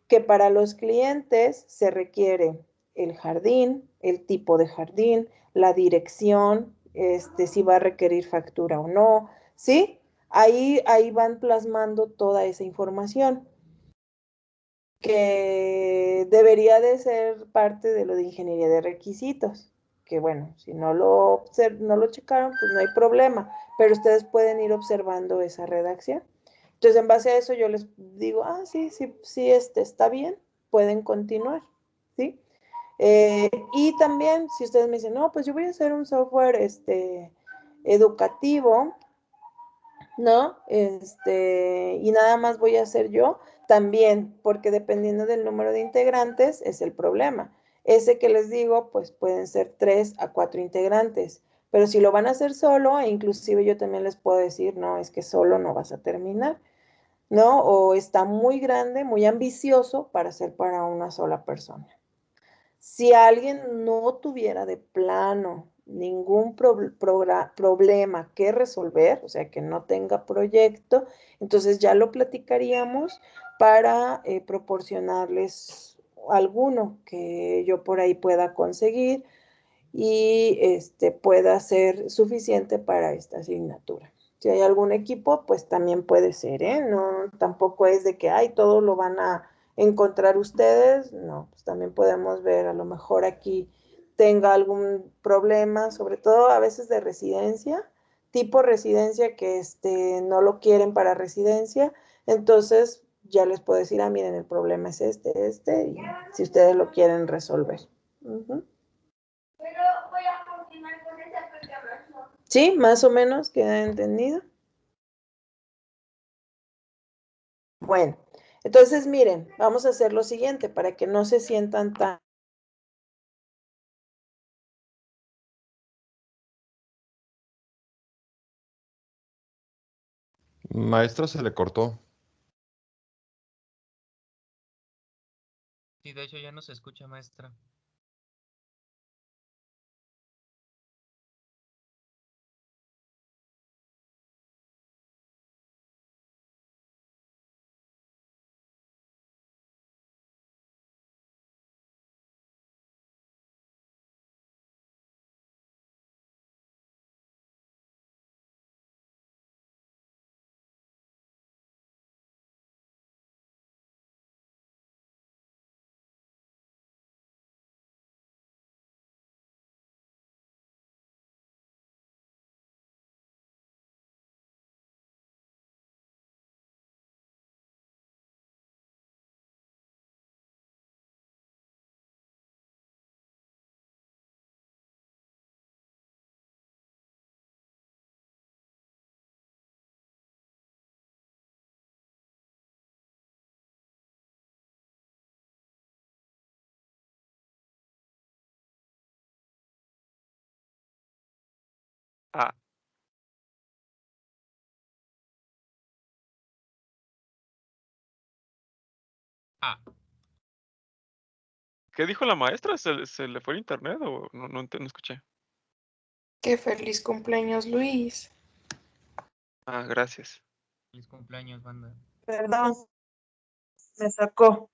que para los clientes se requiere el jardín, el tipo de jardín, la dirección, si va a requerir factura o no, ¿sí? Ahí van plasmando toda esa información que debería de ser parte de lo de ingeniería de requisitos, que bueno, si no lo checaron, pues no hay problema, pero ustedes pueden ir observando esa redacción. Entonces, en base a eso yo les digo, sí, sí, sí, está bien, pueden continuar, ¿sí? Y también, si ustedes me dicen, no, pues yo voy a hacer un software educativo, ¿no? Y nada más voy a hacer yo también, porque dependiendo del número de integrantes es el problema. Ese que les digo, pues pueden ser 3 a 4 integrantes, pero si lo van a hacer solo, e inclusive yo también les puedo decir, no, es que solo no vas a terminar, ¿no? O está muy grande, muy ambicioso para ser para una sola persona. Si alguien no tuviera de plano ningún problema que resolver, o sea, que no tenga proyecto, entonces ya lo platicaríamos para proporcionarles alguno que yo por ahí pueda conseguir y pueda ser suficiente para esta asignatura. Si hay algún equipo, pues también puede ser, ¿eh? No, tampoco es de que, todo lo van a encontrar ustedes, no, pues también podemos ver, a lo mejor aquí tenga algún problema, sobre todo a veces de residencia, tipo residencia que no lo quieren para residencia, entonces ya les puedo decir, miren, el problema es y si ustedes lo quieren resolver. Pero voy a continuar con esa programación. Sí, más o menos queda entendido. Bueno, entonces miren, vamos a hacer lo siguiente para que no se sientan tan... Maestra, se le cortó. Sí, de hecho ya no se escucha, maestra. Ah, Ah, ¿qué dijo la maestra? ¿Se le fue el internet o no escuché? Qué feliz cumpleaños, Luis. Ah, gracias. Feliz cumpleaños, banda. Perdón, me sacó.